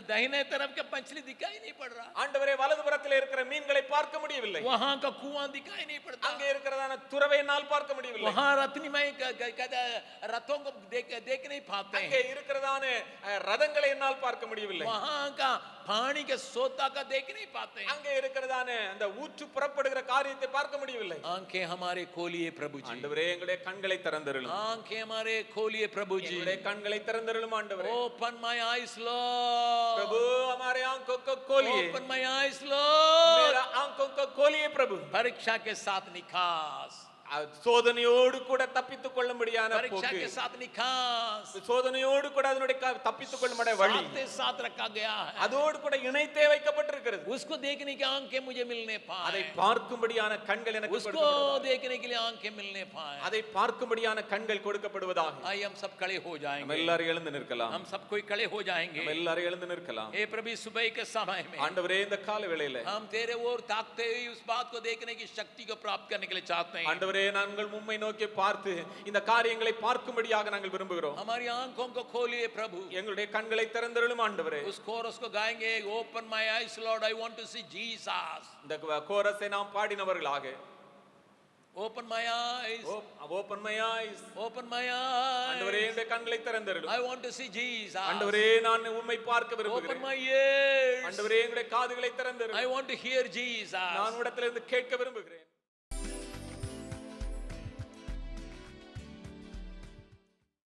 S1: दाहिने तरफ के मछली दिखाई नहीं पड़ रहा.
S2: ஆண்டவரே, வலதுபுறத்திலே இருக்கிற மீன்களை பார்க்க முடியவில்லை.
S1: वहां का कुआं दिखाई नहीं पड़ता.
S2: அங்கே இருக்கிறதான துறவை என்னால் பார்க்க முடியவில்லை.
S1: वहां रत्नमय रथों को देख नहीं पाते
S2: அங்கே
S1: हैं.
S2: இருக்கிறதான ரதங்களை என்னால் பார்க்க முடியவில்லை.
S1: वहां का पानी के सोता का देख नहीं पाते हैं.
S2: அங்கே இருக்கிறதான அந்த ஊற்று புறப்படுகிற காரியத்தை பார்க்க முடியவில்லை.
S1: आंखें हमारे खोलिए प्रभु जी.
S2: ஆண்டவரே, எங்களுடைய கண்களை திறந்தருளும்.
S1: आंखें हमारे खोलिए प्रभु जी.
S2: எங்களுடைய கண்களை திறந்தருளும் ஆண்டவரே.
S1: Open my eyes Lord.
S2: प्रभु, हमारे आंखों को खोलिए.
S1: Open my eyes Lord.
S2: मेरा आंखों को खोलिए प्रभु.
S1: परीक्षा के साथ निकास.
S2: சோதனையோடு கூட தப்பித்துக் கொள்ளும்படியான
S1: परीक्षा
S2: போக்கு.
S1: के साथ निकास
S2: சோதனையோடு கூட அதனுடைய தப்பித்துக் கொள்ளும்படியான வழி
S1: साथ रखा गया है.
S2: அதோடு கூட இணைத்தே வைக்கப்பட்டிருக்கிறது.
S1: उसको देखने की आंखें मुझे मिलने
S2: அதை
S1: पाए.
S2: பார்க்கும்படியான கண்கள் எனக்கு
S1: उसको
S2: கொடுக்கப்படுவதாக.
S1: देखने के लिए आंखें मिलने पाए.
S2: அதை பார்க்கும்படியான கண்கள் கொடுக்கப்படுவதாக.
S1: आइए हम सब खड़े हो
S2: நம்ம
S1: जाएंगे.
S2: எல்லாரும் எழுந்து நிற்கலாம்.
S1: हम सब कोई खड़े हो जाएंगे.
S2: நம்ம எல்லாரும் எழுந்து நிற்கலாம்.
S1: हे प्रभु, सुबह के समय में
S2: ஆண்டவரே, இந்த கால வேளையில
S1: हम तेरे ओर ताकते हुए उस बात को देखने की शक्ति को प्राप्त करने के लिए चाहते हैं.
S2: ஆண்டவரே, நாங்கள் உம்மை நோக்கி பார்த்து இந்த காரியங்களை பார்க்கும்படியாக நாங்கள் விரும்புகிறோம்.
S1: हमारी आंखों को खोलिए प्रभु.
S2: எங்களுடைய கண்களை திறந்தருளும் ஆண்டவரே.
S1: उस कोरस को गाएंगे, open my eyes Lord, I want to see Jesus.
S2: இந்த கோரஸை நாம் பாடினவர்களாக,
S1: open my eyes,
S2: open my eyes,
S1: open my
S2: ஆண்டவரே,
S1: आईज,
S2: என்னுடைய கண்களை திறந்தருளும்.
S1: I want to see Jesus.
S2: ஆண்டவரே, நான் உம்மை பார்க்க
S1: ओपन
S2: விரும்புகிறேன்.
S1: माय इयर्स,
S2: ஆண்டவரே, என்னுடைய காதுகளை திறந்தருளும்.
S1: I want to hear Jesus.
S2: நான் உம்மிடத்திலிருந்து கேட்க விரும்புகிறேன்.